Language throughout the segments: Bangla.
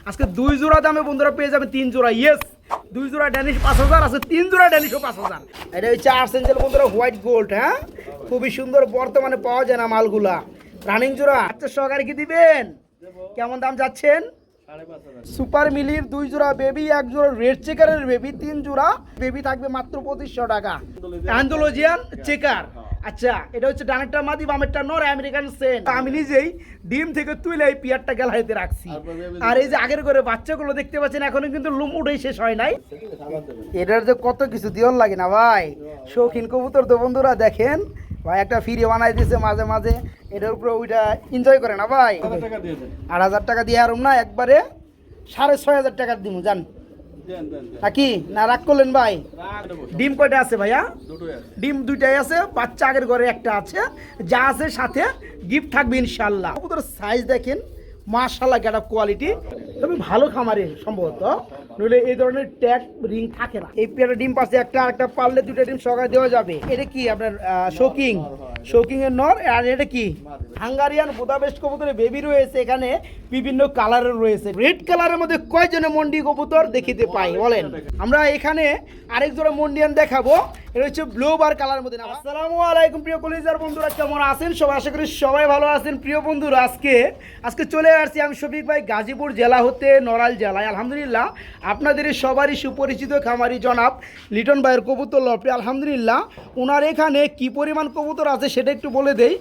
আজকে 2 জোড়া দামে বন্ধুরা পেয়ে যাবেন 3 জোড়া। ইয়েস, 2 জোড়া ড্যানিশ 5000, আছে 3 জোড়া ড্যানিশও 5000। এটা হচ্ছে আর্সেঞ্জেল বন্ধুরা, হোয়াইট গোল্ড। হ্যাঁ, খুবই সুন্দর, বর্তমানে পাওয়া যায় না মালগুলা। রানিং জোড়া আচ্ছা সহকারে কি দিবেন? কেমন দাম যাচ্ছেন? সুপার মিলির 2 জোড়া বেবি, 1 জোড়া রেড চেকারের বেবি, 3 জোড়া বেবি থাকবে মাত্র 2500 টাকা। অ্যান্ডোলজিয়ান চেকার। আচ্ছা, এটা হচ্ছে ডানেরটা মাদি, বামেরটা নর, আমেরিকান সেন। আমি নিজেই ডিম থেকে তুলে এই পিয়ারটা গ্যালারিতে রাখছি। আর এই যে আগের করে বাচ্চাগুলো দেখতে পাচ্ছেন, এখনো কিন্তু লুম উঠেই শেষ হয় নাই। এটার যে কত কিছু দিওর লাগে না ভাই, শৌখিন কবুতর তো বন্ধুরা। দেখেন ভাই, একটা ফ্রি বানাই দিয়েছে মাঝে মাঝে, এটার উপরে ওইটা এনজয় করে না ভাই। 8000 টাকা দিয়ে আর না, একবারে 6500 টাকা দিব জান নাকি? না রাগ করলেন ভাই? ডিম কয়টা আছে ভাইয়া? ডিম 2টাই আছে, বাচ্চা আগের ঘরে একটা আছে, যা আছে সাথে গিফট থাকবে ইনশাল্লাহ। কবুতর সাইজ দেখেন, মাশাআল্লাহ, গেট আপ কোয়ালিটি। তবে ভালো খামারে সম্ভবত, নইলে এই ধরনের ট্যাগ রিং থাকে না। এই পেয়ারে ডিম পাশে একটা, আরেকটা পারলে 2টা ডিম সকালে দেওয়া যাবে। এটা কি আপনার শোকিং? শোকিং এর নর। আর এটা কি হাঙ্গারিয়ান বুদাপেস্ট কবুতরের বেবি রয়েছে, এখানে বিভিন্ন কালারের রয়েছে। রেড কালারের মধ্যে কয়জনে মন্ডি কবুতর দেখিতে পাই বলেন? আমরা এখানে আরেক জোড়া মন্ডিয়ান দেখাবো, এটা হচ্ছে ব্লু বার কালারের মধ্যে। আসসালামু আলাইকুম প্রিয় কলিজার বন্ধুরা, কেমন আছেন সবাই? আশা করি সবাই ভালো আছেন। প্রিয় বন্ধুরা, আজকে চলে আসছি আমি শফিক ভাই, গাজীপুর জেলা হতে নড়াইল জেলায়। আলহামদুলিল্লাহ, আপনাদের সবারই সুপরিচিত খামারি জনাব লিটন ভাইয়ের কবুতর লফটে। আলহামদুলিল্লাহ, ওনার এখানে কি পরিমাণ কবুতর আছে সেটা একটু বলে দেই।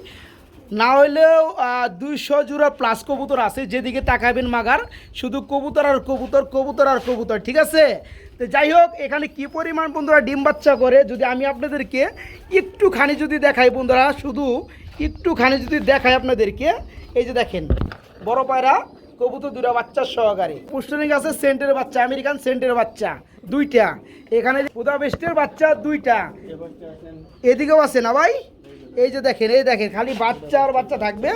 না হইলেও 200 জোড়া প্লাস কবুতর আছে, যেদিকে তাকাবেন মাগার শুধু কবুতর আর কবুতর, কবুতর আর কবুতর, ঠিক আছে? তো যাই হোক, এখানে কি পরিমাণ বন্ধুরা ডিম বাচ্চা করে যদি আমি আপনাদেরকে একটুখানি যদি দেখাই বন্ধুরা, শুধু একটুখানি যদি দেখাই আপনাদেরকে, এই যে দেখেন বড় পায়রা কবুতর 2টা বাচ্চা সহকারে, পুষ্টনিক আছে সেন্টের বাচ্চা, আমেরিকান সেন্টের বাচ্চা 2টা, এখানে বুদাপেস্টের বাচ্চা 2টা, এদিকেও আছে না ভাই? এই যে দেখেন, এই দেখেন খালি বাচ্চা আর বাচ্চা থাকবে,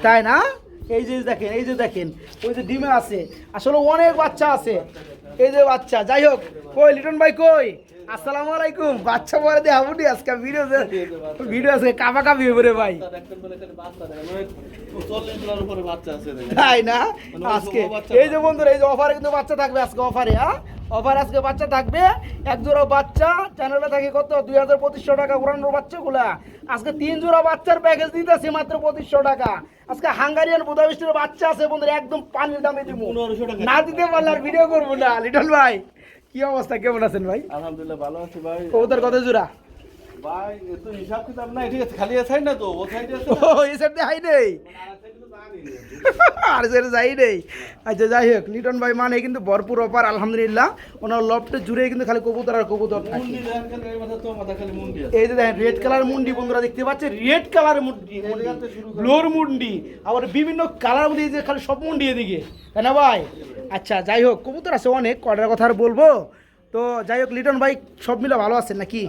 তাই না? এই যে দেখেন, এই যে দেখেন, ওই যে ডিমে আছে, আসলে অনেক বাচ্চা আছে, এই যে বাচ্চা। যাই হোক, কই লিটন ভাই কই? আসসালামু আলাইকুম। বাচ্চা পরে দিয়ে হাবুটি আজকে ভিডিও আছে কাপা কাপি হবে ভাই, তাই না? আজকে এই যে বন্ধুরা, এই যে অফারে কিন্তু বাচ্চা থাকবে আজকে, অফারে অফার আজকে বাচ্চা থাকবে। 1 জোড়া বাচ্চা চ্যানেলে থাকে কত? 2500 টাকা উড়ানোর বাচ্চাগুলা। আজকে 3 জোড়া বাচ্চার প্যাকেজ দিতেছে মাত্র 2500 টাকা। আজকে হাঙ্গারিয়ান বুদাপেস্টের বাচ্চা আছে বন্ধুরা, একদম পানির দামে দিব, না দিতে পারলে আর ভিডিও করবো না। লিটন ভাই কি অবস্থা, কেমন আছেন ভাই? আলহামদুলিল্লাহ ভালো আছি ভাই। কবুতর কত জোড়া ভাই? এত হিসাব কিতাব নাই, ঠিক আছে? খালি আছে না তো, ও সাইডে আছে ও, এই সাইড দিয়ে হাই নেই আর সেটা যাই নেই। আচ্ছা যাই হোক, লিটন ভাই মানে কিন্তু ভরপুর অফার আলহামদুলিল্লাহ। ওনার লফটে জুড়ে কিন্তু খালি কবুতর আর কবুতর থাকে। এই যে দেখেন রেড কালার মুন্ডি বন্ধুরা দেখতে পাচ্ছেন, রেড কালার মুন্ডি, ব্লোর মুন্ডি, আবার বিভিন্ন কালার মধ্যে যে খালি সব মুন্ডি এদিকে, তাই না ভাই? আচ্ছা যাই হোক, কবুতর আছে অনেক, কটার কথা আর বলবো। তো যাই হোক, লিটন ভাই সব মিলে ভালো আছেন নাকি?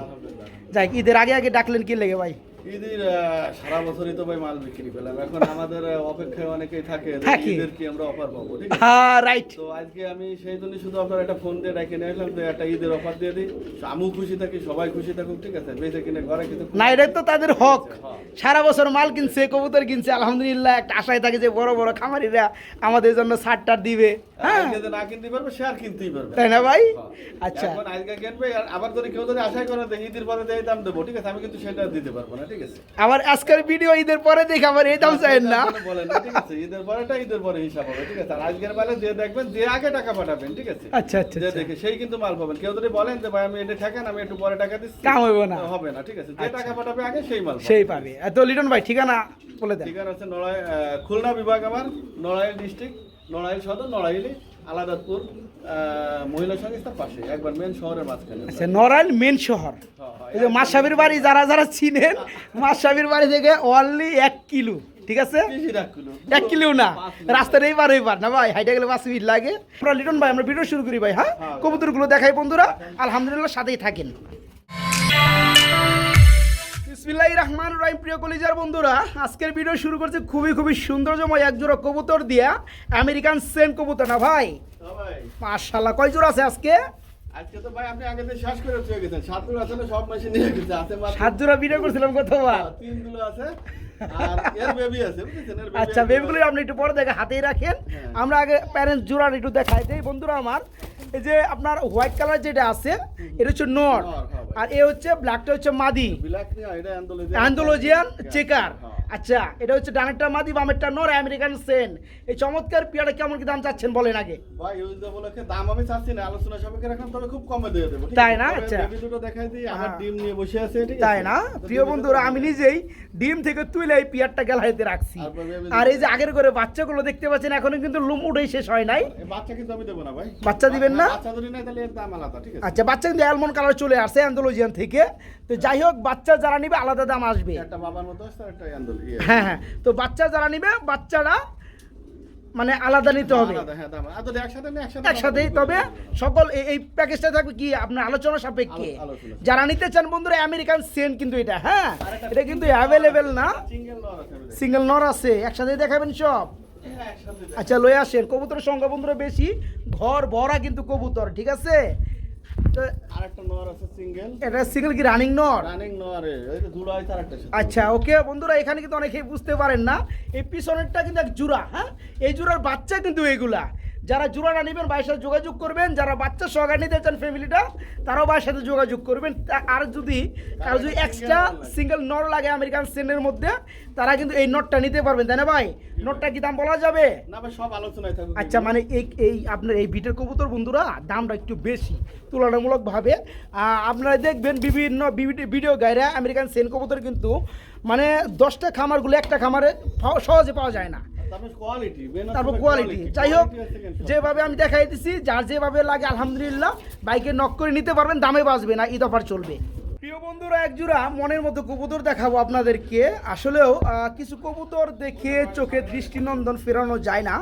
যাই, ঈদের আগে আগে ডাকলেন কি লেগে ভাই? ঈদের সারা বছরই তো ভাই মাল বিক্রি পেলাম, এখন আমাদের অপেক্ষায় অনেকেই থাকে ঈদের কি আমরা অফার পাবো, ঠিক আছে? হ্যাঁ রাইট। তো আজকে আমি সেই জন্য শুধু আপনার একটা ফোন দিয়ে ডাকে নিয়ে আসলাম, তো একটা ঈদের অফার দিয়ে দিই, আমিও খুশি থাকি, সবাই খুশি থাকুক, ঠিক আছে? বেঁচে কিনে ঘরে কিন্তু না, এটা তো তাদের হক, সারা বছর মাল কিনছে, কবুতর কিনছে, আলহামদুলিল্লাহ একটা আশায় থাকে যে বড় বড় খামারিরা আমাদের জন্য ছাড় দিবে। হ্যাঁ, না কিনতে পারবে সে আর কিনতেই পারবে, তাই না ভাই? আচ্ছা, এখন আজকে কিনবে, আবার যদি কেউ যদি আশাই করে ঈদের পরে এই দাম দেবো, ঠিক আছে? আমি কিন্তু সেটা দিতে পারবো না, ঠিক আছে? আবার আজকের ভিডিও ঈদের পরে দেখে আবার এই দাম চাইেন না, বলেন না, ঠিক আছে? ঈদের পরেটা ঈদের পরে হিসাব হবে, ঠিক আছে? আর আজকের বেলা যে দেখবেন, যে আগে টাকা পাঠাবেন, ঠিক আছে? আচ্ছা আচ্ছা, যে দেখে সেই কিন্তু মাল পাবেন। কেউ যদি বলেন যে ভাই আমি এটা ঠেকেন, আমি একটু পরে টাকা দিচ্ছি, কাম হইব না, হবে না, ঠিক আছে? যে টাকা পাঠাবে আগে সেই মাল সেই পাবে। তো লিটন ভাই ঠিকানা বলে দেন। ঠিকানা হচ্ছে নড়াইল, খুলনা বিভাগ আমার, নড়াইল ডিস্ট্রিক্ট, নড়াইল সদর, নড়াইল আলাদাতপুর মহিলা সংস্থার পাশে, একবার মেন শহরের মাঝখানে। আচ্ছা, নড়াইল মেন শহর। এই যে মাসাবির বাড়ি, যারা যারা চিনেন, মাসাবির বাড়ি থেকে অনলি 1 কিলো, ঠিক আছে? 1 কিলো না, রাস্তার এইবার না ভাই, হাইটে গেলে 5 মিনিট লাগে। আমরা লিটন ভাই, আমরা ভিডিও শুরু করি ভাই। হ্যাঁ, কবুতরগুলো দেখাই বন্ধুরা, আলহামদুলিল্লাহ সাথেই থাকেন। বিসমিল্লাহির রহমানির রহিম। প্রিয় কলিজার বন্ধুরা, আজকের ভিডিও শুরু করছে খুবই সৌন্দর্যময় 1 জোড়া কবুতর দিয়া, আমেরিকান সেন্ট কবুতর না ভাই? মাশাআল্লাহ, কয় জোড়া আছে আজকে? আজকে তো ভাই আপনি আগে থেকে শেষ করে চলে গেছেন, 7 জোড়া আসলে সব মেশিন নিয়ে গেছে, আছে মাত্র 7 জোড়া ভিডিও করছিলাম কতবার। 3 গুলো আছে আর এর বেবি আছে, বুঝছেন? এর baby আচ্ছা আছে। বেবিগুলো আপনি একটু পরে দেখে হাতেই রাখেন, হ্যাঁ। আমরা আগে প্যারেন্টস জোড়াটা একটু দেখাই দিই বন্ধুরা আমার। এই যে আপনার হোয়াইট কালার যেটা আছে এটা হচ্ছে নর, নর, হ্যাঁ ভাই। আর এ হচ্ছে ব্ল্যাকটা হচ্ছে মাদি, ব্ল্যাক নিয়ে এটা অ্যান্ডোলজিয়ান চেকার। হ্যাঁ। আচ্ছা এটা হচ্ছে ডানেরটা মাদি বামেরটা নর আমেরিকান সেন। এই চমৎকার পেয়ারটা কেমন কি দাম চাচ্ছেন বলেন আগে? ভাই ইউজ উপলক্ষে দাম আমি চাচ্ছি না, আলোচনা সাপেক্ষে রাখলাম, তবে খুব কমে দিয়ে দেবো, ঠিক তাই আছে? না? তবে আচ্ছা। বেবি দুটো দেখাই দিই, আমার হ্যাঁ। ডিম নিয়ে বসে আছে, ঠিক আছে? তাই না? তো প্রিয় বেবি বন্ধুরা দুটো আমি দেখাই। নিজেই ডিম থেকে তুলে এই পেয়ারটা গ্যালারিতে রাখছি, আর বেবি আর এই যে দুটো আগের করে বাচ্চাগুলো দেখতে পাচ্ছেন এখনো কিন্তু লুম উঠেই শেষ হয় নাই। এই বাচ্চা কিন্তু আমি দেবো না ভাই। বাচ্চা দিবেন না? বাচ্চা যদি নাই তাহলে এর দাম আলাদা, ঠিক আছে? আচ্ছা বাচ্চা কিন্তু অ্যালমন্ড কালার চলে আসছে অ্যান্ডোলজিয়ান থেকে, তো যাই হোক বাচ্চা যারা নিবে আলাদা দাম আসবে। একটা বাবার মতো আছে আর একটা অ্যান্ডল ইয়ে। হ্যাঁ হ্যাঁ, তো বাচ্চা যারা নিবে বাচ্চারা মানে আলাদা নিতে হবে আলাদা, হ্যাঁ, দাম আলাদা। একসাথে না, একসাথেই, তবে সকল এই প্যাকেজটা থাকবে কি আপনার আলোচনা সাপেক্ষে। আলোচনা। যারা নিতে চান বন্ধুরা আমেরিকান সেন কিন্তু এটা, হ্যাঁ এটা কিন্তু অ্যাভেলেবেল না, সিঙ্গেল নর আছে আমাদের। সিঙ্গেল নর আছে, একসাথে দেখাবেন সব। হ্যাঁ, একসাথে দেখ। আচ্ছা লয়ে আসেন, কবুতরের সংখ্যা বন্ধুরা বেশি, ঘর ভরা কিন্তু কবুতর, ঠিক আছে? তো আরেকটা নর আছে সিঙ্গেল, এটা সিঙ্গেল কি রানিং নর? রানিং নর, এই যে জোড়া আছে আরেকটা সাথে। আচ্ছা ওকে বন্ধুরা, এখানে কিন্তু অনেকেই বুঝতে পারেন না এই পিছনেরটা কিন্তু এক জোড়া, হ্যাঁ এই জোড়ার বাচ্চা কিন্তু এগুলা। যারা জোড়াটা নেবেন ভাইয়ের সাথে যোগাযোগ করবেন, যারা বাচ্চা সহকারে নিতে চান ফ্যামিলিটা তারাও ভাইয়ের সাথে যোগাযোগ করবেন। আর যদি কারো যদি এক্সট্রা সিঙ্গেল নর লাগে আমেরিকান সেনের মধ্যে, তারা কিন্তু এই নটটা নিতে পারবেন, তাই না ভাই? নটটা কি দাম বলা যাবে? না ভাই, সব আলোচনায় থাকবে। আচ্ছা মানে এই আপনার এই বিটের কবুতর বন্ধুরা দামটা একটু বেশি তুলনামূলকভাবে। আপনারা দেখবেন বিভিন্ন ভিডিও গাইরা আমেরিকান সেন কবুতর কিন্তু মানে 10টা খামারগুলো একটা খামারে সহজে পাওয়া যায় না, তারপর কোয়ালিটি, তারপর কোয়ালিটি। যাই হোক যেভাবে আমি দেখাই দিচ্ছি, যার যেভাবে লাগে আলহামদুলিল্লাহ বাইকে নক করে নিতে পারবেন, দামে বাঁচবে না, ঈদ অফার চলবে। প্রিয় বন্ধুরা এক জোড়া মনের মতো কবুতর দেখাবো আপনাদেরকে। আসলেও কিছু কবুতর দেখে চোখে দৃষ্টিনন্দন ফেরানো যায় না।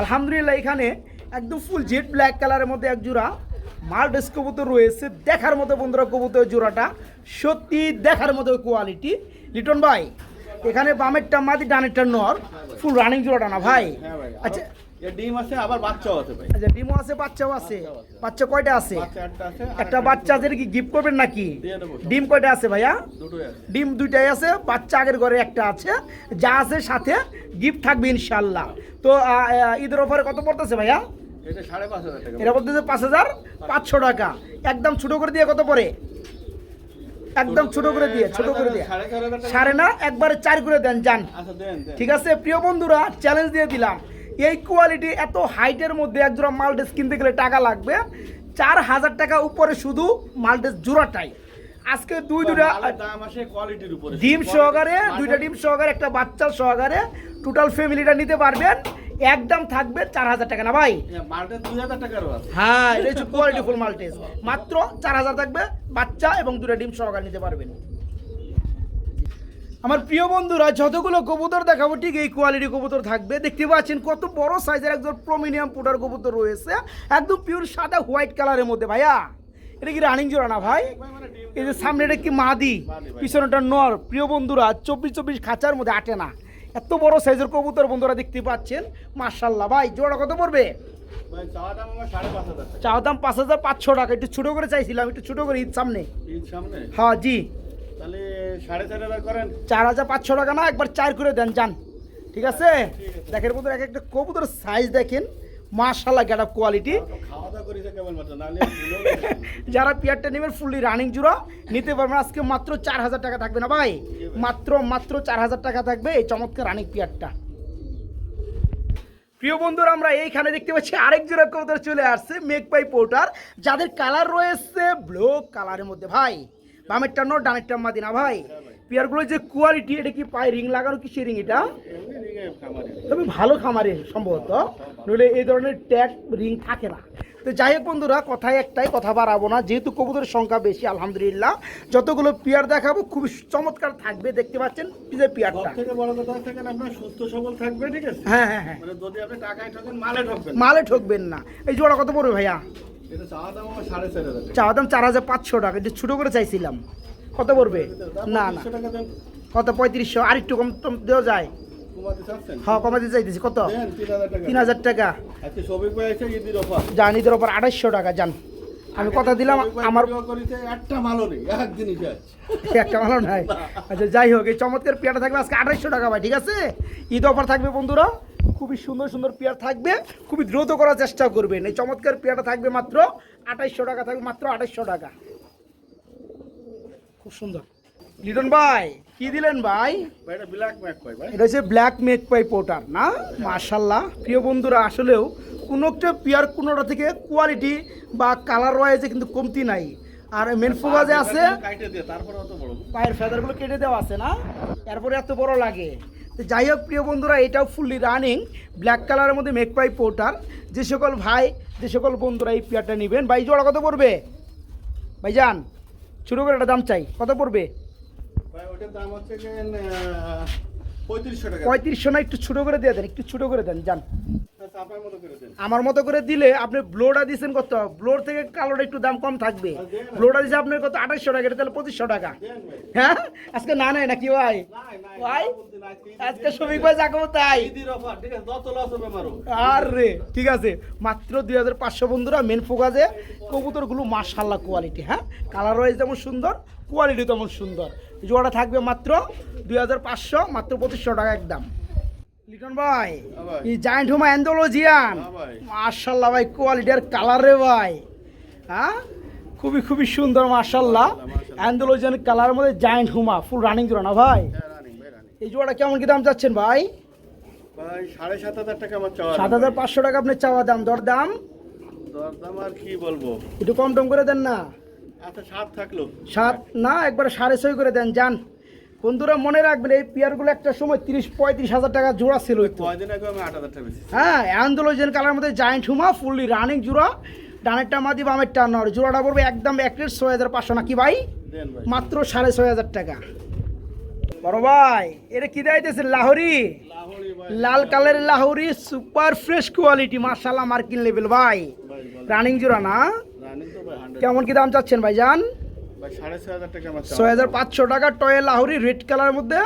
আলহামদুলিল্লাহ এখানে একদম ফুল জেড ব্ল্যাক কালারের মধ্যে এক জোড়া মাল্টেস কবুতর রয়েছে, দেখার মতো বন্ধুরা কবুতর জোড়াটা সত্যি দেখার মতো কোয়ালিটি। লিটন ভাই এখানে বামেরটা মাদি ডানেরটা নর, ফুল রানিং জোড়াটা না ভাই? হ্যাঁ ভাই, আচ্ছা এর ডিম আছে আবার বাচ্চাও আছে ভাই। আচ্ছা ডিমও আছে বাচ্চাও আছে, বাচ্চা কয়টা আছে? বাচ্চা একটা আছে, একটা বাচ্চা আছে, কি গিফট করবেন নাকি? দিয়ে দেবো। ডিম কয়টা আছে ভাইয়া? দুটোই আছে। ডিম দুইটাই আছে, বাচ্চা আগের ঘরে একটা আছে, যা আছে সাথে গিফট থাকবে ইনশাল্লাহ। তো ঈদের অফারে কত পড়তেছে ভাইয়া? এটা 5,500 টাকা। এটা বলতেছে 5,500 টাকা, একদম ছোট করে দিয়ে কত পড়ে? একদম ছোট করে দিয়ে, ছোট করে দিয়ে 4,500 টাকা। সাড়ে না, একবারে 4 করে দেন যান। আচ্ছা দেন দেন। ঠিক আছে প্রিয় বন্ধুরা, চ্যালেঞ্জ দিয়ে দিলাম, এই কোয়ালিটি এত হাইটের মধ্যে এক জোড়া মাল্টেস কিনতে গেলে টাকা লাগবে 4,000 টাকা উপরে, শুধু মাল্টেস জোড়াটাই। আজকে দুইটা মালের দাম আসে কোয়ালিটির উপরে। ডিম সহকারে, দুইটা ডিম সহকারে, একটা বাচ্চা সহকারে টোটাল ফ্যামিলিটা নিতে পারবেন, একদম থাকবে 4,000 টাকা না ভাই? মালটা 2,000 টাকারও আছে। হ্যাঁ এটা হচ্ছে কোয়ালিটি ফুল মাল্টেস, মাত্র 4,000 থাকবে, বাচ্চা এবং দুটো ডিম সহকারে নিতে পারবেন। আমার প্রিয় বন্ধুরা যতগুলো কবুতর দেখাবো ঠিক এই কোয়ালিটি কবুতর থাকবে। দেখতে পাচ্ছেন কত বড় সাইজের একজন প্রমিনিয়াম পুটার কবুতর রয়েছে, একদম পিওর সাদা হোয়াইট কালারের মধ্যে। ভাইয়া এটা কি রানিং জোড়া না ভাই? এই যে সামনে এটা কি মাদি, পিছনেটা নর। প্রিয় বন্ধুরা 24 খাঁচার মধ্যে আটে না, এত বড় সাইজের কবুতর বন্ধুরা দেখতে পাচ্ছেন। মাশাআল্লাহ ভাই জোড়া কত পড়বে? ভাই চাওয়া দাম আমার 5,500 টাকা। চাওয়া দাম 5,500 টাকা, একটু ছোটো করে চাইছিলাম, একটু ছোটো করে ঈদ সামনে। ঈদ সামনে, হ্যাঁ জি, তাহলে 4,500 করেন। 4,500 টাকা না, একবার 4 করে দেন যান, ঠিক আছে? দেখেন বন্ধুরা এক একটা কবুতর সাইজ দেখেন, মাশাআল্লাহ গেট আপ কোয়ালিটি। খাওয়া দাওয়া করেছে কেবলমাত্র, নাহলে যারা পেয়ারটা নেবেন ফুললি রানিং জোড়া নিতে পারবেন, আজকে মাত্র 4,000 টাকা থাকবে না ভাই? মাত্র 4,000 টাকা থাকবে এই চমৎকার রানিং পেয়ারটা। প্রিয় বন্ধুরা আমরা এইখানে দেখতে পাচ্ছি আরেক জোড়া কবুতর চলে আসছে, মেঘপাই পোর্টার, যাদের কালার রয়েছে ব্লু কালারের মধ্যে। ভাই বামেরটা নর ডানেরটা মাদি না ভাই? পেয়ারগুলো যে কোয়ালিটি, এটা কি পায়ে রিং লাগানো, কি রিং এটা? তবে ভালো খামারে সম্ভবত, নইলে এই ধরনের ট্যাগ রিং থাকে না। তো যাই হোক বন্ধুরা কথায় একটাই, কথা বাড়াবো না, যেহেতু কবুতরের সংখ্যা বেশি আলহামদুলিল্লাহ যতগুলো পেয়ার দেখাবো খুবই চমৎকার থাকবে। দেখতে পাচ্ছেন যে পেয়ারটা থেকে বড় কথা থাকেন আপনার সুস্থ সবল থাকবে, ঠিক আছে? হ্যাঁ হ্যাঁ হ্যাঁ, মানে যদি আপনি টাকায় ঠকেন মালে ঠকবেন, মালে ঠকবেন না। এই জোড়া কত পড়বে ভাইয়া? এটা চাওয়া দাম আমার 4,500 টাকা। চাওয়া দাম 4,500 টাকা, একটু ছোটো করে চাইছিলাম, কত পড়বে? না না 300 টাকা দেন, কত? 3500, আর একটু কম টম দেওয়া যায়? কমাতে চাচ্ছেন? হ্যাঁ কমাতে চাইতেছি, কত? দেন 3,000 টাকা। 3,000 টাকা আজকে সবিক ভাই আছে ঈদের অফার। যান, ঈদের ওপর 2,500 টাকা যান, আমি কথা দিলাম আমার করিতে একটা ভালো নেই একদিনই শেষ। একটা ভালো নাই। আচ্ছা যাই হোক, এই চমৎকার পেয়ারটা থাকবে আজকে 2800 টাকা ভাই, ঠিক আছে? ঈদ অফার থাকবে বন্ধুরা, খুবই সুন্দর সুন্দর পেয়ার থাকবে, খুবই দ্রুত করার চেষ্টা করবেন। এই চমৎকার পেয়ারটা থাকবে মাত্র 2800 টাকা, থাকবে মাত্র 2800 টাকা। খুব সুন্দর। লিটন ভাই কি দিলেন ভাই? ভাই এটা ব্ল্যাক ম্যাক পাই ভাই। এটা হচ্ছে ব্ল্যাক মেক পাই পোটার না? মাশাল্লাহ প্রিয় বন্ধুরা, আসলেও কোনো একটা পেয়ার কোনোটা থেকে কোয়ালিটি বা কালার ওয়াইজে কিন্তু কমতি নাই। আর মেন ফোকাসে আছে কাইটে দিয়ে তারপরে অত বড় পায়ের ফেদারগুলো কেটে দেওয়া আছে না, এরপরে এত বড় লাগে। তো যাই হোক প্রিয় বন্ধুরা, এটাও ফুললি রানিং ব্ল্যাক কালারের মধ্যে মেক পাই পোটার। যে সকল ভাই, যে সকল বন্ধুরা এই পেয়ারটা নেবেন, ভাই জোড়া কত পড়বে ভাইজান? ছোটো করে একটা দাম চাই, কত পড়বে? ভাই ওটার দাম হচ্ছে 3500 টাকা। 3500 না, একটু ছোটো করে দিয়ে দেন, একটু ছোটো করে দেন যান। আচ্ছা আপনার মতো করে দেন। আমার মতো করে দিলে আপনি ব্লোটা দিচ্ছেন কত? ব্লোর থেকে কালোটা একটু দাম কম থাকবে। ব্লোটা দিচ্ছে আপনার কত? 2800 টাকা, এটা তাহলে 2500 টাকা। দেন ভাই। হ্যাঁ আজকে না নাই নাকি ভাই? ভাই আজকে শ্রমিক ভাই যাকো তাই। ঈদের অফার ঠিক আছে, যত লস হবে মারো। আরে ঠিক আছে, মাত্র 2500 বন্ধুরা। মেন ফোকাসে কবুতরগুলো মাশাআল্লাহ কোয়ালিটি, হ্যাঁ কালার ওয়াইজ যেমন সুন্দর, কোয়ালিটি তেমন সুন্দর। জোড়াটা থাকবে মাত্র 2500, মাত্র 2500 টাকা একদম। লিটন ভাই ভাই। এই জায়ান্ট হুমা অ্যান্ডোলজিয়ান ভাই। মাশাআল্লাহ ভাই, কোয়ালিটি আর কালার রে ভাই, হ্যাঁ খুবই খুবই সুন্দর মাশাআল্লাহ। অ্যান্ডোলজিয়ান কালারের মধ্যে জায়ান্ট হুমা ফুল রানিং জোড়া না ভাই? হ্যাঁ রানিং ভাই রানিং। এই জোড়াটা কেমন কি দাম চাচ্ছেন ভাই? ভাই 7500 টাকা আমার চাওয়া। 7500 টাকা আপনার চাওয়া দাম, দর দাম দরদাম আর কি বলবো। একটু কম টম করে দেন না। আচ্ছা 7 থাকলো। 7 না, একবারে 6.5 করে দেন যান। বন্ধুরা মনে রাখবেন এই পেয়ারগুলো একটা সময় 30-35 হাজার টাকা জোড়া ছিল একটু। কয়দিন আগে আমি 8000 টাকা বেশি। হ্যাঁ অ্যান্ডোলজিয়ান কালার মধ্যে জায়ান্ট হুমা ফুললি রানিং জোড়া, ডানেরটা মাদি বামেরটা নর। জোড়াটা পড়বে একদম এক রেট 6500 নাকি ভাই? দেন ভাই। মাত্র 6500 টাকা। বড় ভাই এটা কি দিতেছে? লাহোরি, লাহোরি ভাই। লাল কালারের লাহোরি, সুপার ফ্রেশ কোয়ালিটি মাশাআল্লাহ, মার্কিন লেভেল ভাই, ভাই বল। রানিং জোড়া না? রানিং তো ভাই 100। কেমন কি দাম চাচ্ছেন ভাইজান? ভাই 6500 টাকা আমার চাওয়া। 6500 টাকা টয়ে লাহোরি রেড কালারের মধ্যে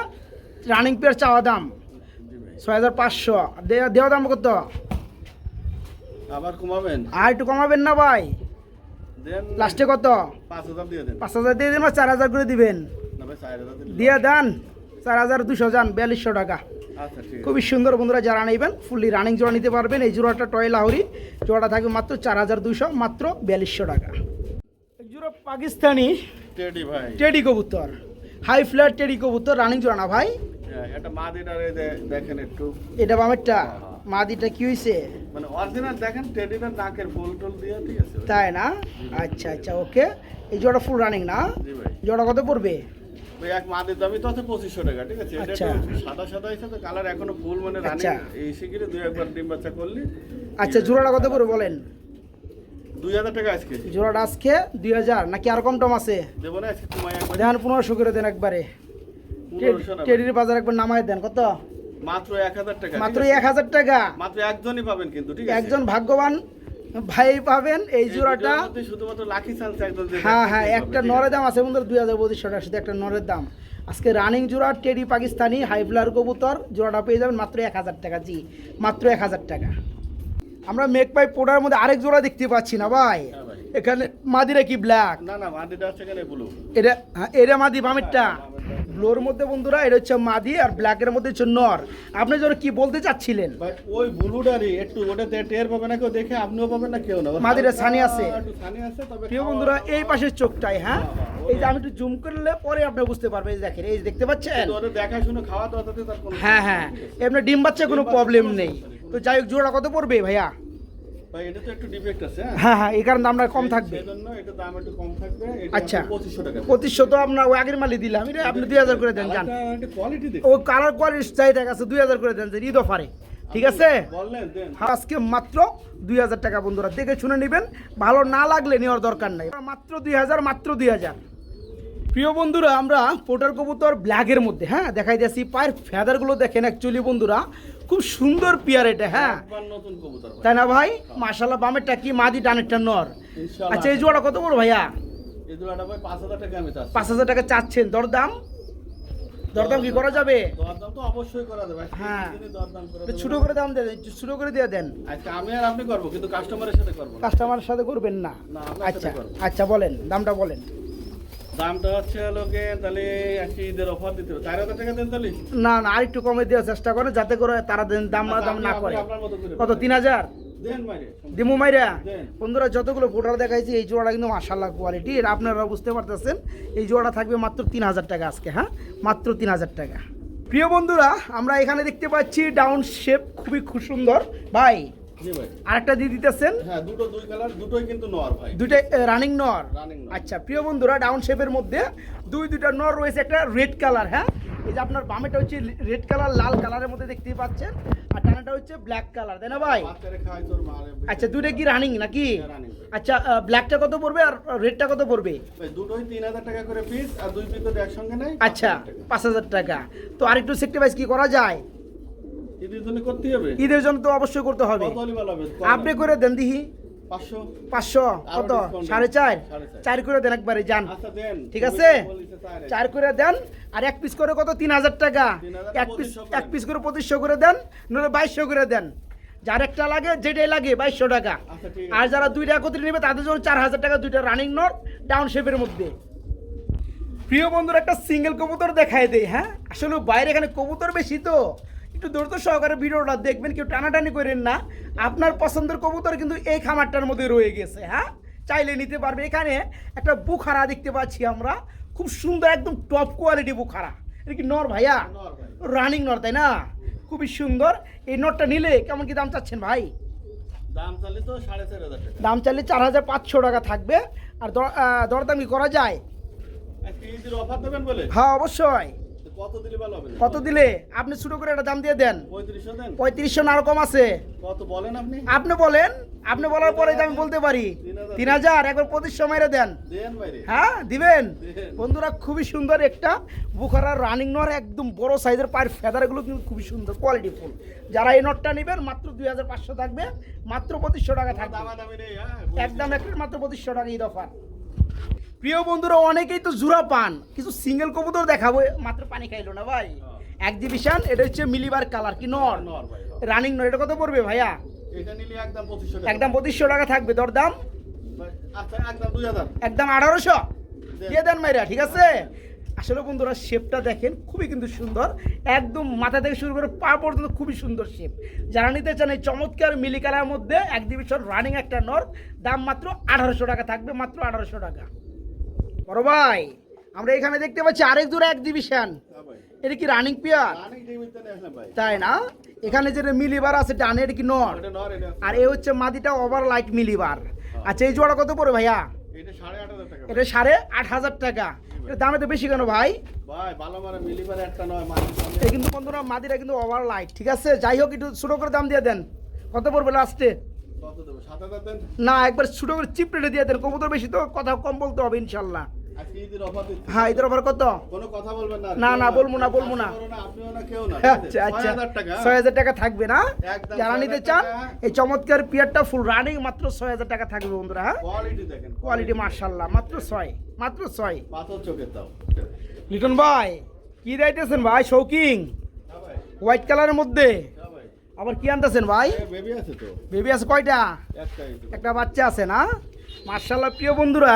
রানিং পেয়ার চাওয়া দাম জি ভাই। 6500। দেওয়া দাম কত? আবার কমাবেন? আর একটু কমাবেন না ভাই? দেন লাস্টে কত? 5000 দিয়ে দেন। 5000 দিয়ে দেন, 4000 করে দিবেন? না ভাই 4000 দিন। দিয়ে দেন 4200 যান, 4200 টাকা। আচ্ছা ঠিক আছে। খুবই সুন্দর বন্ধুরা, যারা নেবেন ফুললি রানিং জোড়া নিতে পারবেন। এই জোড়াটা টয় লাহোরি, জোড়াটা থাকবে মাত্র 4200, মাত্র 4200 টাকা। এক জোড়া পাকিস্তানি টেডি ভাই। টেডি কবুতর, হাই ফ্ল্যাট টেডি কবুতর, রানিং জোড়া না ভাই? হ্যাঁ, এটা মাদিটারে দেখেন একটু। এটা বামেরটা, মাদিটা কি হয়েছে? মানে অরিজিনাল দেখেন টেডিটার নাকের ফুল টুল দিয়ে ঠিক আছে। তাই না? আচ্ছা আচ্ছা ওকে। এই জোড়া ফুল রানিং না? জি ভাই। জোড়া কত পড়বে? ওই এক মাদির দামই তো আছে 2500 টাকা ঠিক আছে। এটা আচ্ছা। একটু সাদা সাদা হয়েছে তো কালার এখনো ফুল মানে রানিং। আচ্ছা। এই শিগগিরই দুই একবার ডিম বাচ্চা করলি। আচ্ছা জোড়াটা কত পড়বে বলেন? 2000 টাকা আজকে জোড়াটা আজকে 2000 নাকি আর কম টম আছে? দেবো না আজকে তোমায় একবার। দেন 1500 করে দেন একবারে। 1500 না ভাই। টেডির বাজার একবার নামায় দেন। কত? মাত্র 1000 টাকা। মাত্র ঠিক আছে? 1000 টাকা। মাত্র একজনই পাবেন কিন্তু ঠিক আছে। একজন ভাগ্যবান ভাই পাবেন এই জোড়াটা। ভিডিওর মধ্যে শুধুমাত্র লাকি চান্স একজন যে হ্যাঁ হ্যাঁ, দেখবে, একটা ঠিক আছে? নরের দাম আছে বন্ধুরা 2250 টাকার সাথে একটা নরের দাম। আজকে রানিং জোড়া টেডি পাকিস্তানি হাইফ্লার কবুতর জোড়াটা পেয়ে যাবেন মাত্র 1000 টাকা। জি মাত্র 1000 টাকা। আমরা মেক পাই পোডার মধ্যে আরেক জোড়া দেখতে পাচ্ছি না ভাই? হ্যাঁ ভাই। এখানে মাদিরা কি ব্ল্যাক? না না মাদিটা আছে এখানে ব্লু। এটা হ্যাঁ, এটা মাদি বামেরটা। ব্লোর মধ্যে বন্ধুরা এটা হচ্ছে মাদি আর ব্ল্যাকের মধ্যে হচ্ছে নর। আপনি যেন কি বলতে চাচ্ছিলেন? ভাই ওই ব্লুটারই একটু ওটা টের পাবে না কেউ, দেখে আপনিও পাবেন না কেউ না। মাদিটা ছানি আছে। একটু ছানি আছে তবে প্রিয় বন্ধুরা এই পাশের চোখটাই, হ্যাঁ এই যে আমি একটু জুম করলে পরে আপনি বুঝতে পারবেন। এই যে দেখেন, এই যে দেখতে পাচ্ছেন? কিন্তু ওদের দেখাশুনো খাওয়া দাওয়াতে তার কোনো হ্যাঁ হ্যাঁ, এমনি ডিম বাচ্চা কোনো প্রবলেম নেই। তো যাই হোক জোড়া কত পড়বে ভাইয়া? ভাই এটা তো একটু ডিফেক্ট আছে। হ্যাঁ হ্যাঁ, এই কারণে দামটা কম থাকবে। সেজন্য এটা দাম একটু কম থাকবে। এটা আচ্ছা 2500 টাকা। 2500 তো আপনার ওই আগের মালই দিলাম, এটা আপনি 2000 করে দেন যান। এটা কোয়ালিটি দেখ। ও কালার কোয়ালিটি চাহিদা আছে, 2000 করে দেন যে ঈদ অফারে, ঠিক আছে? বললেন দেন। আজকে মাত্র 2000 টাকা বন্ধুরা, দেখে শুনে নেবেন, ভালো না লাগলে নেওয়ার দরকার নাই। মাত্র 2000, মাত্র 2000। প্রিয় বন্ধুরা আমরা পোটার কবুতর ব্ল্যাকের মধ্যে, হ্যাঁ দেখাই দিয়েছি। পায়ের ফেদারগুলো দেখেন অ্যাকচুয়ালি বন্ধুরা খুব সুন্দর পেয়ার এটা, হ্যাঁ একবার নতুন কবুতর ভাই। তাই না ভাই? মাশাআল্লাহ, বামেরটা কি মাদি, ডানেরটা নর। ইনশাআল্লাহ। আচ্ছা এই জোড়া কত বড় ভাইয়া? এই দুটো ভাই 5000 টাকা আমি চাচ্ছি। 5000 টাকা চাচ্ছেন, দরদাম? দরদাম কি করা যাবে? দরদাম তো অবশ্যই করা যাবে। হ্যাঁ। দরদাম করে একটু ছোট করে দাম দেন, একটু ছোট করে দিয়ে দেন। আজকে আমি আর আপনি করবো, কিন্তু কাস্টমারের সাথে করবো না। কাস্টমারের সাথে করবেন না? না, আপনার আচ্ছা সাথে করবো। আচ্ছা, বলেন দামটা বলেন। দামটা হচ্ছে লোকে তাহলে একটা ঈদের অফার দিতে হবে, 4000 টাকা দেন তাহলে। না না, আর একটু কমে দেওয়ার চেষ্টা করেন, যাতে করে তারা দাম আচ্ছা, না আপনি করে। আপনার মতো করে কত, 3000 দেন মাইরে। দিমু মাইরা? দেন। বন্ধুরা, যতগুলো ফোটার দেখাইছি এই জোড়াটা কিন্তু মাশাআল্লাহ কোয়ালিটির, আপনারা বুঝতে পারতেছেন। এই জোড়াটা থাকবে মাত্র 3000 টাকা আজকে, হ্যাঁ মাত্র 3000 টাকা। প্রিয় বন্ধুরা, আমরা এখানে দেখতে পাচ্ছি ডাউন শেপ, খুবই খুব সুন্দর ভাই। জি ভাই। আরেকটা দিয়ে দিতেছেন। হ্যাঁ, দুই কালার, দুটোই কিন্তু নর ভাই। দুইটাই রানিং নর। রানিং নর। আচ্ছা প্রিয় বন্ধুরা, ডাউন শেপের মধ্যে দুইটা নর রয়েছে, একটা রেড কালার, হ্যাঁ এই যে আপনার বামেটা হচ্ছে রেড কালার, লাল কালারের মধ্যে দেখতেই পাচ্ছেন, আর ডানাটা হচ্ছে ব্ল্যাক কালার, তাই না ভাই? বাচ্চারে খায় তোর মারে। আচ্ছা, দুইটা কি রানিং নাকি? হ্যাঁ, running। আচ্ছা, ব্ল্যাকটা কত পড়বে আর রেডটা কত পড়বে? ভাই দুটোই 3000 টাকা করে পিস, আর দুই পিস তো একসঙ্গে নেই। আচ্ছা 5000 টাকা। তো আরেকটু সেক্রিফাইস কি করা যায়? ঈদের জন্য করতে হবে। ঈদের জন্য তো অবশ্যই করতে হবে। কত হলে ভালো হবে? আপনি করে দেন দিহি। 500। 500 আরো কত? discount 4.5 4.5 4 করে দেন একবারে, যান। আচ্ছা দেন। ঠিক আছে, বলিছে 4 করে দেন। আর এক পিস করে কত? 3000 টাকা। 3000 এক পিস 2500 এক পিস করে 2500 করে দেন, নইলে 2200 করে দেন। যার একটা লাগে, যেটাই লাগে 2200 টাকা। আচ্ছা, ঠিক আছে। আর যারা দুইটা একত্রে নেবে তাদের জন্য 4000 টাকা, দুইটা রানিং নট ডাউন শেপের মধ্যে। প্রিয় বন্ধুরা, একটা সিঙ্গেল কবুতর দেখায় দেই। হ্যাঁ, আসলে বাইরে এখানে কবুতর বেশি, তো একটু ধৈর্য সহকারে ভিডিওটা দেখবেন, কেউ টানাটানি করেন না। আপনার পছন্দের কবুতর কিন্তু এই খামারটার মধ্যে রয়ে গেছে, হ্যাঁ চাইলে নিতে পারবে। এখানে একটা বুখারা দেখতে পাচ্ছি আমরা, খুব সুন্দর, একদম টপ কোয়ালিটি বুখারা। এটা কি নর ভাইয়া? নর ভাই। রানিং নর, তাই না? খুবই সুন্দর। এই নটটা নিলে কেমন কি দাম চাচ্ছেন ভাই? দাম চাইলে তো 4500 টাকা। দাম চাইলে 4500 টাকা থাকবে। আর দরদাম কি করা যায়? আজকে ঈদের অফার দেবেন বলে? হ্যাঁ অবশ্যই। তো কত দিলে ভালো হবে? কত দিলে? আপনি ছোট করে একটা দাম দিয়ে দেন। 3500 দেন। 3500 না আরো কম আছে? কত বলেন আপনি? আপনি বলেন, আপনি বলার পরে আমি বলতে পারি। 3000 একবার 2500 মেরে দেন। দেন ভাই রে। হ্যাঁ দিবেন? দেন। বন্ধুরা, খুবই সুন্দর একটা বুখারার রানিং নর, একদম বড় সাইজের, পায়ের ফেদারগুলো কিন্তু খুবই সুন্দর কোয়ালিটি ফুল। যারা এই নটটা নেবেন মাত্র 2500 থাকবে, মাত্র 2500 টাকা থাকবে। দামাদামি নেই, হ্যাঁ। একদম একটা মাত্র 2500 টাকা ঈদ অফার। প্রিয় বন্ধুরা, অনেকেই তো জুরা পান, কিছু সিঙ্গেল কবুতর দেখাবো, মাত্র পানি খাইলো না ভাই। এক্সিবিশন, এটা হচ্ছে মিলিবার কালার, কি নর? নর ভাই। রানিং নর। এটা কত পড়বে ভাইয়া? এটা নিলে একদম 2500 টাকা। একদম 2500 টাকা থাকবে। দরদাম আচ্ছা, একদম 2000। একদম 1800 দিয়ে দেন মাইরা, ঠিক আছে? আসলে বন্ধুরা, শেপটা দেখেন, খুবই কিন্তু সুন্দর, একদম মাথা থেকে শুরু করে পা পর্যন্ত খুবই সুন্দর শেপ। যারা নিতে চান এই চমৎকার মিলি কালারের মধ্যে এক্সিবিশন রানিং একটা নর, দাম মাত্র 1800 টাকা থাকবে, মাত্র 1800 টাকা। বড় ভাই, আমরা এখানে দেখতে পাচ্ছি আরেক জোড়া এক্সিবিশন। হ্যাঁ ভাই। এটা কি রানিং পেয়ার? রানিং টিভিতে নিয়ে আসলাম ভাই। তাই না? এখানে যে মিলিবার আছে ডানে, এটা কি নর? এটা নর, এটা। আর এ হচ্ছে মাদিটা ওভার লাইট মিলিবার। আচ্ছা, এই জোড়া কত পড়ে ভাইয়া? এটা 8500 টাকা। এটা 8500 টাকা। এটা দামে তো বেশি কেন ভাই? ভাই ভালো মানে মিলিবার একটা নয় মানে। এই কিন্তু বন্ধুরা, মাদিরা কিন্তু ওভার লাইট, ঠিক আছে? যাই হোক, একটু ছোটো করে দাম দিয়ে দেন। কত পড়বে লাস্টে? কত দেব? 7000 দেন। না, একবার ছোটো করে চিপ রেটে দিয়ে দেন, কবুতর বেশি তো, কথা কম বলতে হবে ইনশাল্লাহ। আজকে ঈদের অফার দিচ্ছি। হ্যাঁ, এদের অফার কত? কোনো কথা বলবেন না। না, না, বলবো না, বলবো না। আপনিও না, কেউ না। আচ্ছা আচ্ছা, 6000 টাকা। 6000 টাকা থাকবে না? একদম যারা নিতে 6000 চান টাকা। এই চমৎকার পিয়ারটা ফুল রানিং, মাত্র 6000 টাকা থাকবে বন্ধুরা। হ্যাঁ, কোয়ালিটি দেখেন। কোয়ালিটি মার্শাল্লাহ, মাত্র 6, মাত্র 6। পাথর চোখের দাও। লিটন ভাই, কি দিতেছেন ভাই? শৌকিং হ্যাঁ ভাই। হোয়াইট কালারের মধ্যে হ্যাঁ ভাই। আবার কি আনতেছেন ভাই? বেবি আছে তো। বেবি আছে কয়টা? একটাই তো। একটা বাচ্চা আছে না? মার্শাল্লাহ। প্রিয় বন্ধুরা,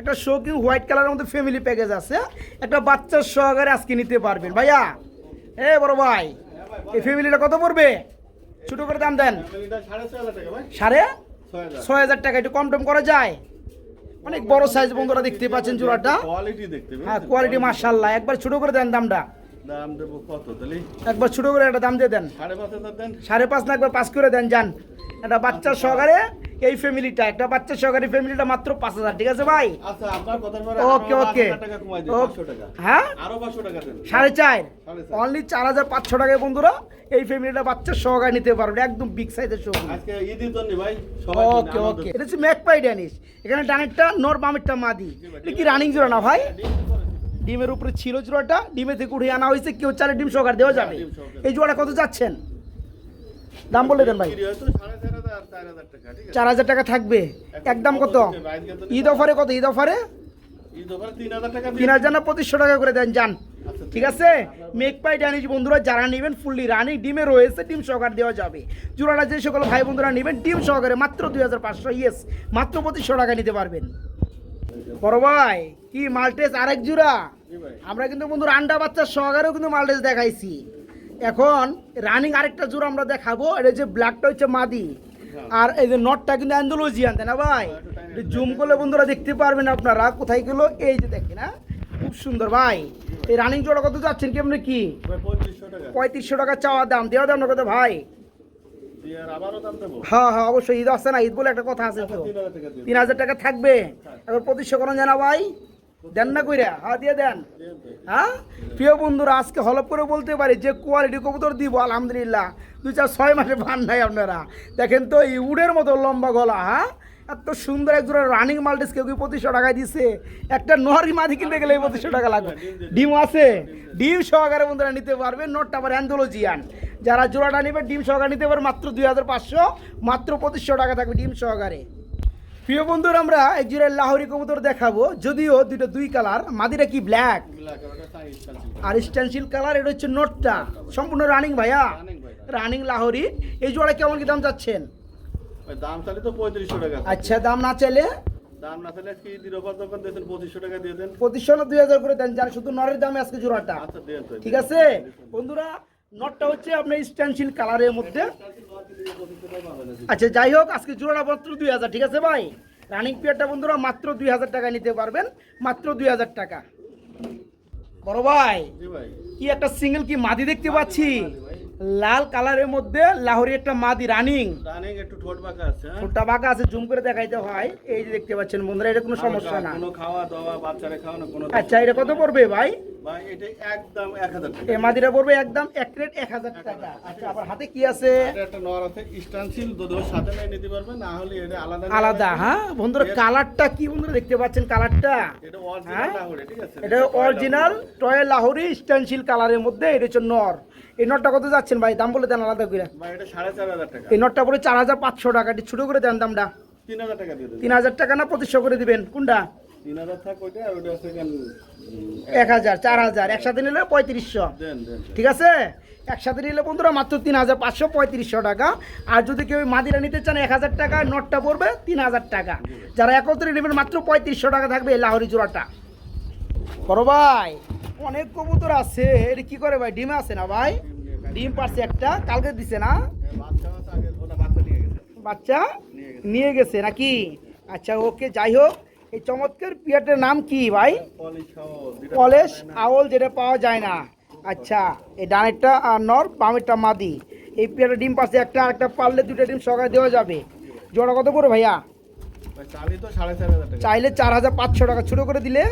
একটা শৌকিং হোয়াইট কালারের মধ্যে ফ্যামিলি প্যাকেজ আছে, একটা বাচ্চার সহকারে আজকে নিতে পারবেন ভাইয়া। বড় ভাই, এই ফ্যামিলিটা কত পড়বে? ছোট করে দাম দেন। ফ্যামিলিটা 6500 টাকা ভাই। 6500 টাকা। একটু কম টম করা যায়? অনেক বড় সাইজ বন্ধুরা, দেখতে পাচ্ছেন জোড়াটা। কোয়ালিটি দেখতে হ্যাঁ, কোয়ালিটি মার্শাল্লাহ। একবার ছোট করে দেন দামটা। দাম দেব কত তাহলে? একবার ছোট করে একটা দাম দিয়ে দেন। 5500 দেন। 5.5 না, একবার 5 করে দেন, যান। একটা বাচ্চার সহকারে এই ফ্যামিলিটা, একটা বাচ্চার সহকারে ফ্যামিলিটা মাত্র 5000, ঠিক আছে ভাই? আচ্ছা, আপনার কথার পরে ওকে ওকে। টাকা কমাই দিন, 500 টাকা। হ্যাঁ, আরো 500 টাকা দেন। 4.5, 4.5 অনলি 4500 টাকায় বন্ধুরা এই ফ্যামিলিটা বাচ্চার সহকারে নিতে পারবেন, একদম বিগ সাইজের শো। আজকে ঈদের জন্য ভাই সবাই ওকে ওকে। এটা হচ্ছে ম্যাকপাই ড্যানিশ। এখানে ডানেরটা নর, বামেরটা মাদি। এটা কি রানিং জোড়া না ভাই? ডিমের উপরে ছিল জোড়াটা, ডিমে থেকে উঠে আনা হয়েছে, কেউ চালে ডিম সহকার দেওয়া যাবে। ডিম সহকারে। এই জোড়া কত যাচ্ছেন? দাম বলে দেন ভাই। 4500 4000 টাকা, ঠিক আছে? 4000 টাকা থাকবে। একদম কত? ঈদ অফারে কত? ঈদ অফারে ঈদ অফারে 3000 টাকা 3000 না 2500 টাকা করে দেন যান। আচ্ছা, ঠিক আছে, মেকপাই ড্যানিশ বন্ধুরা যারা নেবেন ফুললি রানিং ডিমে রয়েছে, ডিম সহকারে দেওয়া যাবে। জোড়াটা যে সকল ভাই বন্ধুরা নেবেন ডিম সহকারে মাত্র 2500, ইয়েস মাত্র 2500 টাকা নিতে পারবেন। বড় ভাই কি মাল্টেস আরেক জোড়া, জি ভাই। আমরা কিন্তু বন্ধুরা আন্ডা বাচ্চা সহকারেও কিন্তু মাল্টেস দেখাইছি। এখন রানিং আরেকটা জোড়া আমরা দেখাবো, এটা যে ব্ল্যাকটা হচ্ছে মাদি, আর এই যে নটটা কিন্তু অ্যান্ডালুজিয়ান, তাই না ভাই? জুম করলে বন্ধুরা দেখতে পারবেন আপনারা কোথায় গেলো, এই যে দেখেন, হ্যাঁ খুব সুন্দর ভাই। এই রানিং জোড়া কত যাচ্ছেন কেমনে কি? ভাই 3500 টাকা 3500 টাকা চাওয়া দাম, দেওয়া দাম না কত ভাই? দিয়ে আর আবারও দাম দেবো। হ্যাঁ হ্যাঁ অবশ্যই, ঈদ আসছে না, ঈদ বলে একটা কথা আছে তো। 3000 টাকা দিয়ে 3000 টাকা থাকবে, এবার 2500 করেন জানা ভাই, দেন না কইরা? হ্যাঁ দিয়ে দেন। দেন ভাই। হ্যাঁ প্রিয় বন্ধুরা আজকে হলপ করে বলতে পারি যে কোয়ালিটি কবুতর দিব আলহামদুলিল্লাহ, 2-4-6 মাসে ভান নাই আপনারা। দেখেন তো এই উডের মতো লম্বা গলা, হ্যাঁ এত সুন্দর এক জোড়া রানিং মাল্টিস কেউ 2500 টাকায় দিছে। একটা নরি মাদি কিনতে গেলে 2500 টাকা লাগবে। ডিম আছে, ডিম সহকারে বন্ধুরা নিতে পারবে, নটটা আবার অ্যান্ডোলজিয়ান। যারা জোড়াটা নেবে ডিম সহকারে নিতে পারবে মাত্র 2500, মাত্র 2500 টাকা থাকবে ডিম সহকারে। প্রিয় বন্ধুরা আমরা এক জোড়া লাহোরি কবুতর দেখাবো, যদিও দুইটা দুই কালার, মাদিটা কি ব্ল্যাক ব্ল্যাক আর ওটা সাইজ স্টাইল। আর স্টেনসিল কালার, এটা হচ্ছে নোটটা সম্পূর্ণ রানিং ভাইয়া, রানিং ভাই। রানিং লাহোরি। এই জোড়া কেমন কি দাম চাচ্ছেন? ভাই দাম চাইলে তো 3500 টাকা। আচ্ছা দাম না চাইলে? দাম না চাইলে কি ঈদের অফার দোকান দিয়েছেন 2500 টাকা দিয়ে দেন। 2500 না 2000 করে দেন, যার শুধু নরের দামে আজকে জোড়াটা। আচ্ছা দেন তো। ঠিক আছে বন্ধুরা, নটটা হচ্ছে আপনার স্টেনসিল কালারের মধ্যে। আচ্ছা যাই হোক, আজকে জোড়াটা মাত্র 2000, ঠিক আছে ভাই? রানিং পিয়ারটা বন্ধুরা মাত্র 2000 টাকা নিতে পারবেন, মাত্র 2000 টাকা। বড় ভাই জি ভাই। কি একটা সিঙ্গেল কি মাদি দেখতে পাচ্ছি, লাল কালারের মধ্যে লাহোরি একটা মাদি রানিং। রানিং একটু ঠোঁট বাঁকা আছে, হ্যাঁ। ছোটটা বাঁকা আছে, জুম করে দেখাইতে হয়। এই যে দেখতে পাচ্ছেন বন্ধুরা, এটা কোনো সমস্যা না। কোনো খাওয়া দাওয়া বাচ্চারে খাওয়ানো কোনো। আচ্ছা এটা কত পড়বে ভাই? ভাই এটা একদম 1000 টাকা। এই মাদিটা পড়বে একদম এক রেট 1000 টাকা। আচ্ছা আবার হাতে কি আছে? এটা একটা নর আছে স্টানসিল, দুধের সাথে নাই নিতে পারবেন, না হলে এটা আলাদা আলাদা। হ্যাঁ বন্ধুরা কালারটা কি বন্ধুরা দেখতে পাচ্ছেন কালারটা, এটা অরিজিনাল হ্যাঁ? না হলে ঠিক আছে। এটা অরিজিনাল টয় লাহোরি স্টেনসিল কালারের মধ্যে, এটা হচ্ছে নর। এই নটটা কত যাচ্ছেন ভাই? দাম বলে দেন আলাদা করে। ভাই এটা 4500 টাকা। এই নটটা পড়ে 4500 টাকা, একটু ছোট করে দেন দামটা। 3000 টাকা দিয়ে দেন। 3000 টাকা না 2500 করে দিবেন? কোনটা? 3000 থাক ওইটা, আর ওইটা আছে কেন 1000, 4000 একসাথে নিলে 3500। দেন দেন। ঠিক আছে, একসাথে নিলে বন্ধুরা মাত্র 3500, 3500 টাকা। আর যদি কেউ মাদিরা নিতে চান 1000 টাকা, নটটা পড়বে 3000 টাকা। যারা একত্রে নেবেন মাত্র 3500 টাকা থাকবে এই লাহোরি জোড়াটা। বড় ভাই অনেক কবুতর আছে, এটা কি করে ভাই? ডিম আছে না ভাই? ডিম পারছে একটা, কালকে দিছে না বাচ্চা আছে আগে, ওটা বাচ্চা নিয়ে গেছে। বাচ্চা? নিয়ে গেছে নাকি? আচ্ছা ওকে, যাই হোক এই চমৎকার পিয়ারটার নাম কি ভাই? পলিশ খাও দুইটা। পলেশ আউল, যেটা পাওয়া যায় না। আচ্ছা এই ডানেরটা আর নর, বামেরটা মাদি। এই পেয়ারটা ডিম পাশে একটা, আর একটা পারলে দুটো ডিম সকালে দেওয়া যাবে। জোড়া কত করে ভাইয়া? ভাই চালি তো 4500 টাকা। চাইলে 4500 টাকা, ছোটো করে দিলে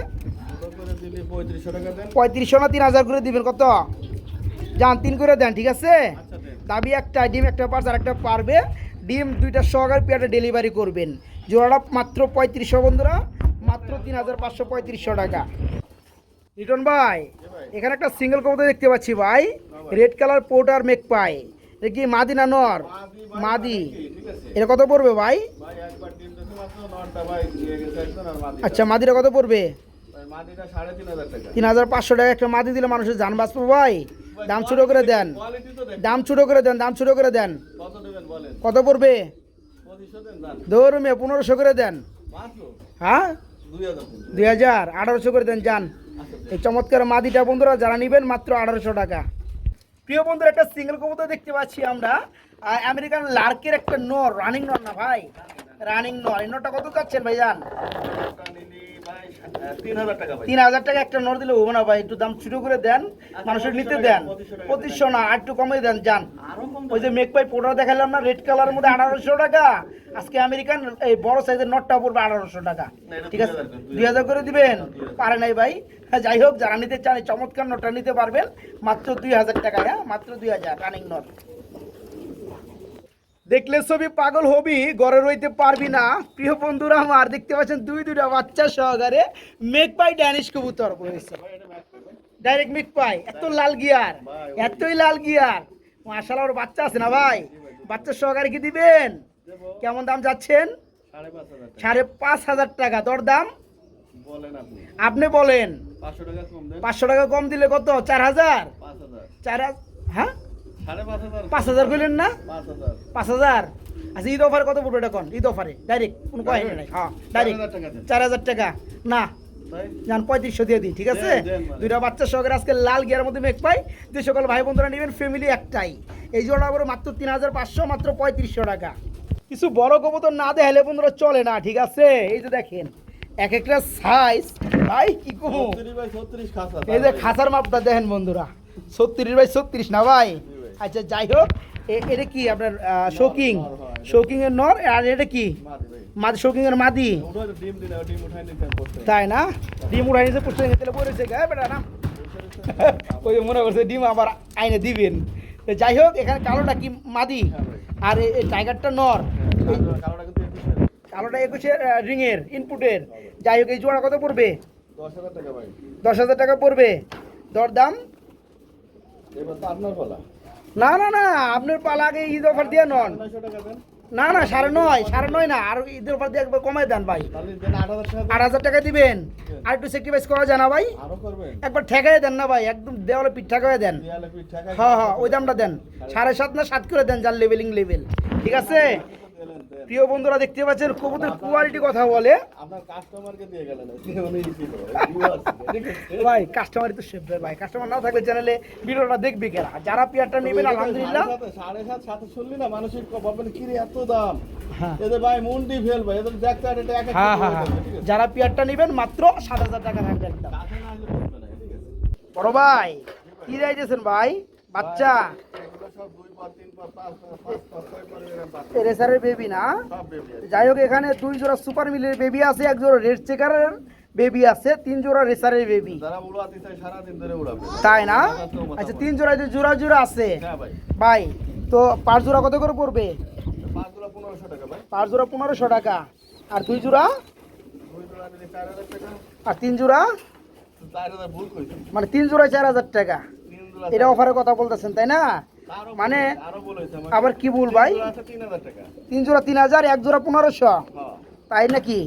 ছোট করে দিলে 3500 টাকা দেন। 3500 না 3000 করে দিবেন? কত যান 3 করে দেন, ঠিক আছে? আচ্ছা দেন। দাবি একটা, ডিম একটা পারছে আর একটা পারবে, ডিম দুইটা সহকারে পেয়ারটা ডেলিভারি করবেন। জোড়াটা মাত্র 3500 বন্ধুরা, মাত্র 3500, 3500 টাকা। রিটন ভাই এখানে একটা সিঙ্গেল কবুতর দেখতে পাচ্ছি ভাই, রেড কালার পোর্টার মেক পাই, এটা কি মাদি না নর? মাদি। ঠিক আছে এটা কত পড়বে ভাই? ভাই, একবার ডিম দিতে মাত্র নরটা ভাই নিয়ে গেছে একজন, আর মাদি। আচ্ছা মাদিটা কত পড়বে? ভাই মাদিটা 3500 টাকা। 3500 টাকা একটা মাদি দিলে মানুষের জান বাঁচবো ভাই। দাম ছোট করে দেন, কোয়ালিটি তো দেখ। দাম ছোট করে দেন, দাম ছোট করে দেন। কত দেবেন বলেন? কত পড়বে? 2500 দেন দান। ধরুন 1500 করে দেন। মাত্র হ্যাঁ 2000 দেন। 2000, 1800 করে দেন যান। আচ্ছা এই চমৎকার মাদিটা বন্ধুরা যারা নেবেন মাত্র 1800 টাকা। প্রিয় বন্ধুরা একটা সিঙ্গেল কবুতর দেখতে পাচ্ছি আমরা, আমেরিকান লার্কের একটা নর, রানিং নর না ভাই, রানিং নর। এই নরটা কত চাচ্ছেন ভাই জান? এটা নিলি ভাই 3000 টাকা ভাই। 3000 টাকা একটা নর দিলে হবে না ভাই, একটু দাম ছোট করে দেন, মানুষের নিতে দেন। 2500 না, আর একটু কমে দেন যান। আরো কম ওই যে মেক পাই পোটা দেখালাম না রেড কালারের মধ্যে 1800 টাকা, আজকে আমেরিকান এই বড় সাইজের নটটা পড়বে 1800 টাকা। ঠিক আছে 2000 করে দিবেন? পারে নাই ভাই। হ্যাঁ যাই হোক, যারা নিতে চান এই চমৎকার নটটা নিতে পারবেন মাত্র 2000 টাকা। হ্যাঁ মাত্র 2000 রানিং নট। দেখলে ছবি পাগল হবি, ঘরে রইতে পারবি না। প্রিয় বন্ধুরা আমার দেখতে পাচ্ছেন দুইটা বাচ্চা সহকারে মেক পাই ড্যানিশ কবুতর রয়েছে, ডাইরেক্ট মেক পাই। এত লাল গিয়ার, এতই লাল গিয়ার, মাশাআল্লাহ। ওর বাচ্চা আছে না ভাই? বাচ্চা সহকারে কি দিবেন? কেমন দাম যাচ্ছেন? 5500 টাকা। 5500 টাকা। দর দাম বলেন আপনি আপনি বলেন 500 টাকা কম দেন 500 টাকা কম দিলে কত 4000 5000 4 হ্যাঁ 5500 5000 কইলেন না 5000 5000 আচ্ছা ঈদ অফারে কত পড়বে এটা কোন ঈদ অফারে ডাইরেক্ট কোন কয় নাই হ্যাঁ ডাইরেক্ট 4000 টাকা দেন 4000 টাকা না তাই জান 3500 দিয়ে দিই ঠিক আছে দেন মানে। দুইটা বাচ্চা সহকারে আজকে লাল গিয়ার মধ্যে মেক পাই যে সকল ভাই বন্ধুরা নেবেন ফ্যামিলি একটাই এই জোড়া করে মাত্র 3500 মাত্র 3500 টাকা কিছু বড় কবুতর না দেখালে বন্ধুরা চলে না ঠিক আছে এই যে দেখেন এক একটা সাইজ ভাই কি কমু 36 বাই 36 খাসা এই যে খাসার মাপটা দেখেন বন্ধুরা 36 বাই 36 না ভাই আচ্ছা যাই হোক এটা কি আপনার শোকিং শোকিং এর নর আর এটা কি মাদি ভাই মাদি শোকিং এর মাদি ওটা ডিম দিন ডিম উঠাই নিতে করতে তাই না ডিম উড়াই নিয়েছে পুষতে গেলে পড়েছে গায়ে বেটা না ওই যে মনে করছে ডিম আবার আইনে দিবেন তো যাই হোক এখানে কালোটা কি মাদি আর এই টাইগারটা নর কালোটা কিন্তু 21 কালোটা 21 রিংয়ের ইনপুটের যাই হোক এই জোড়া কত পড়বে 10000 টাকা ভাই 10,000 টাকা পড়বে দরদাম এবার তো আপনার বলা না না না আপনার পালা আগে ঈদ অফার দিয়ে নন 900 টাকা দেন না না 9.5 না আর ঈদের অফার দিয়ে একবার কমাই দেন ভাই তাহলে দেন 8000 টাকা 8,000 টাকা দিবেন আর একটু স্যাক্রিফাইস করা যায় না ভাই আরো করবেন একবার ঠেকাই দেন না ভাই একদম দেওয়ালে পিঠ ঠেকাই দেন দেয়ালে পিঠ টাকা হ্যাঁ হ্যাঁ ওই দামটা দেন 7.5 না 7 করে দেন যার লেভেলিং লেভেল ঠিক আছে প্রিয় বন্ধুরা দেখতে পাচ্ছেন কবুতর কোয়ালিটি কথা বলে আপনার কাস্টমারকে দিয়ে গেলেন উনি কি করে ভাই কাস্টমারই তো শেফ ভাই কাস্টমার না থাকলে চ্যানেলে ভিডিওটা দেখবে কেনা যারা পেয়ারটা নেবেন আলহামদুলিল্লাহ 7.5 সাথে শুনলি না মানসিক ভাববেন কি রে এত দাম হ্যাঁ এদের ভাই মুন্ডি ফেলবে এদের দেখতে আর এটা এক এক হ্যাঁ হ্যাঁ যারা পেয়ারটা নেবেন মাত্র 7,000 টাকা থাকবে একদম কাছে না আসলে বুঝবে না ঠিক আছে বড় ভাই কি রাইতেছেন ভাই বাচ্চা এগুলো সব 2 পর 3 পর 5 পর 5 পর 6 পর এরকম বাচ্চা রেসারের বেবি না সব বেবি আছে যাই হোক এখানে 2 জোড়া সুপার মিলের বেবি আছে 1 জোড়া রেড চেকারের বেবি আছে 3 জোড়া রেসারের বেবি যারা উড়াতে চায় সারা দিন ধরে উড়াবে তাই না আচ্ছা 3 জোড়া যে জোড়া জোড়া আছে হ্যাঁ ভাই ভাই তো 5 জোড়া কত করে পড়বে 5 জোড়া 1500 টাকা ভাই 5 জোড়া 1500 টাকা আর 2 জোড়া 2 জোড়া নিলে 4000 টাকা আর 3 জোড়া 4000 ভুল কইছি মানে 3 জোড়া 4,000 টাকা 3 জোড়া এটা অফারের কথা বলতেছেন তাই না মানে আরো বলেছে আবার কি বল ভাই 3000 টাকা 3 জোড়া 3,000 1 জোড়া 1500 হ্যাঁ তাই নাকি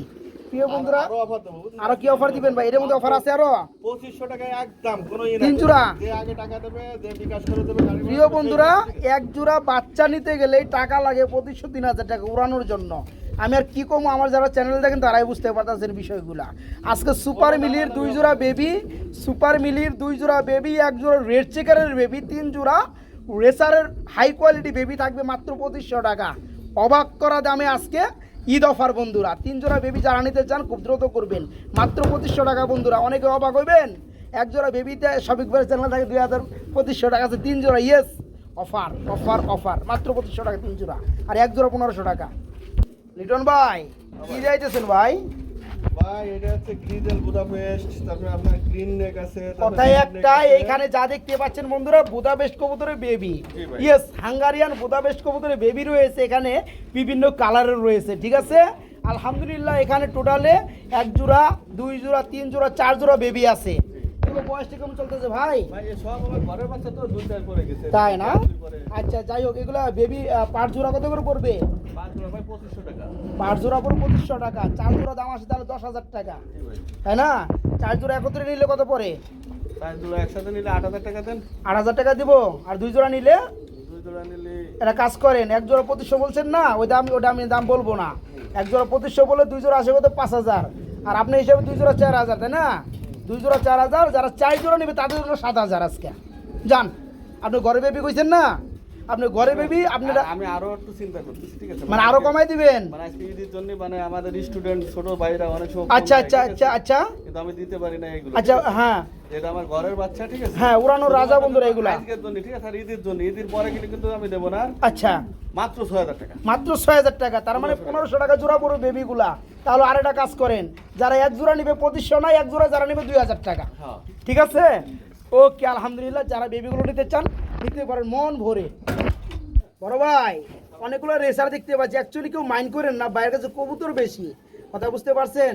প্রিয় বন্ধুরা আরো অফার দেবো আরো কি অফার দিবেন ভাই এর মধ্যে অফার আছে আরো 2500 টাকা একদম কোনো 3 জোড়া যে আগে টাকা দেবে যে বিকাশ করে দেবে গাড়ি প্রিয় বন্ধুরা 1 জোড়া বাচ্চা নিতে গেলেই টাকা লাগে 3,000 টাকা উড়ানোর জন্য আমি আর কি কমো আমার যারা চ্যানেল দেখেন তারাই বুঝতে পারতেছেন বিষয়গুলা আজকে সুপার মিলির 2 জোড়া বেবি সুপার মিলির 2 জোড়া বেবি 1 জোড়া রেড চেকারের বেবি 3 জোড়া রেসারের হাই কোয়ালিটি বেবি থাকবে মাত্র 2500 টাকা অবাক করা দামে আজকে ঈদ অফার বন্ধুরা 3 জোড়া বেবি যারা নিতে চান খুব দ্রুত করবেন মাত্র 2500 টাকা বন্ধুরা অনেকে অবাক হইবেন 1 জোড়া বেবিতে সবিকবার চ্যানেল থাকে 2,2500 টাকা আছে 3 জোড়া ইয়েস অফার অফার অফার মাত্র 2500 টাকা 3 জোড়া আর 1 জোড়া 1500 টাকা লিটন ভাই কি যাইতেছেন ভাই ভাই এটা হচ্ছে গ্রিজেল বুদাপেস্ট তারপরে আপনার ক্লিন নেক আছে কথাই একটা এইখানে যা দেখতে পাচ্ছেন বন্ধুরা বুদাপেস্ট কবুতরের বেবি জি ভাই। ইয়েস হাঙ্গারিয়ান বুদাপেস্ট কবুতরের বেবি রয়েছে এখানে বিভিন্ন কালারের রয়েছে ঠিক আছে আলহামদুলিল্লাহ এখানে টোটালে 1 জোড়া 2 জোড়া 3 জোড়া 4 জোড়া বেবি আছে এগুলো বয়সটা কেমন চলতেছে ভাই ভাই এই সব আমার ঘরের বাচ্চা তো 2 পরে গেছে তাই না 2 পরে। আচ্ছা যাই হোক এগুলো বেবি 5 জোড়া কত করে পড়বে 5 জোড়া ভাই 2500 টাকা 5 জোড়া পড়বে 2500 টাকা 4 জোড়া দাম আসে তাহলে 10,000 টাকা জি ভাই তাই না 4 জোড়া একত্রে নিলে কত পড়ে 5 জোড়া একসাথে নিলে 8000 টাকা দেন 8,000 টাকা দিব আর 2 জোড়া নিলে 2 জোড়া নিলে এটা কাজ করেন 1 জোড়া 2500 বলছেন না ওটা আমি দাম বলবো না 1 জোড়া 2500 বলে 2 জোড়া আসে কত 5,000 আর আপনি হিসাবে 2 জোড়া 4,000 তাই না 2 জোড়া 4,000 যারা 4 জোড়া নেবে তাদের জন্য 7,000 আজকে যান আপনি ঘরে বেবি কইছেন না আপনি ঘরে বেবি আপনি আমি আরো একটু চিন্তা করতেছি ঠিক আছে মানে আরো কমাই দিবেন মানে আজকে ঈদের জন্য মানে আমাদের স্টুডেন্ট ছোট ভাইরা অনেক সব আচ্ছা আচ্ছা আচ্ছা আচ্ছা কিন্তু আমি দিতে পারি না এগুলো আচ্ছা হ্যাঁ এটা আমার ঘরের বাচ্চা ঠিক আছে হ্যাঁ উড়ানোর রাজা বন্ধুরা এগুলা আজকের জন্য ঠিক আছে আর ঈদের জন্য ঈদের পরে কিন্তু আমি দেবো না আচ্ছা মাত্র 6000 টাকা মাত্র 6,000 টাকা তার মানে 1500 টাকা জোড়া পড়বে বেবিগুলা তাহলে আর একটা কাজ করেন যারা 1 জোড়া নেবে 2500 না 1 জোড়া যারা নেবে 2,000 টাকা হ্যাঁ ঠিক আছে ওকে আলহামদুলিল্লাহ যারা বেবিগুলো নিতে চান নিতে পারেন মন ভরে বড় ভাই অনেকগুলো রেসার দেখতে পাচ্ছি অ্যাকচুয়ালি কেউ মাইন্ড করেন না বাইরের কাছে কবুতর বেশি কথা বুঝতে পারছেন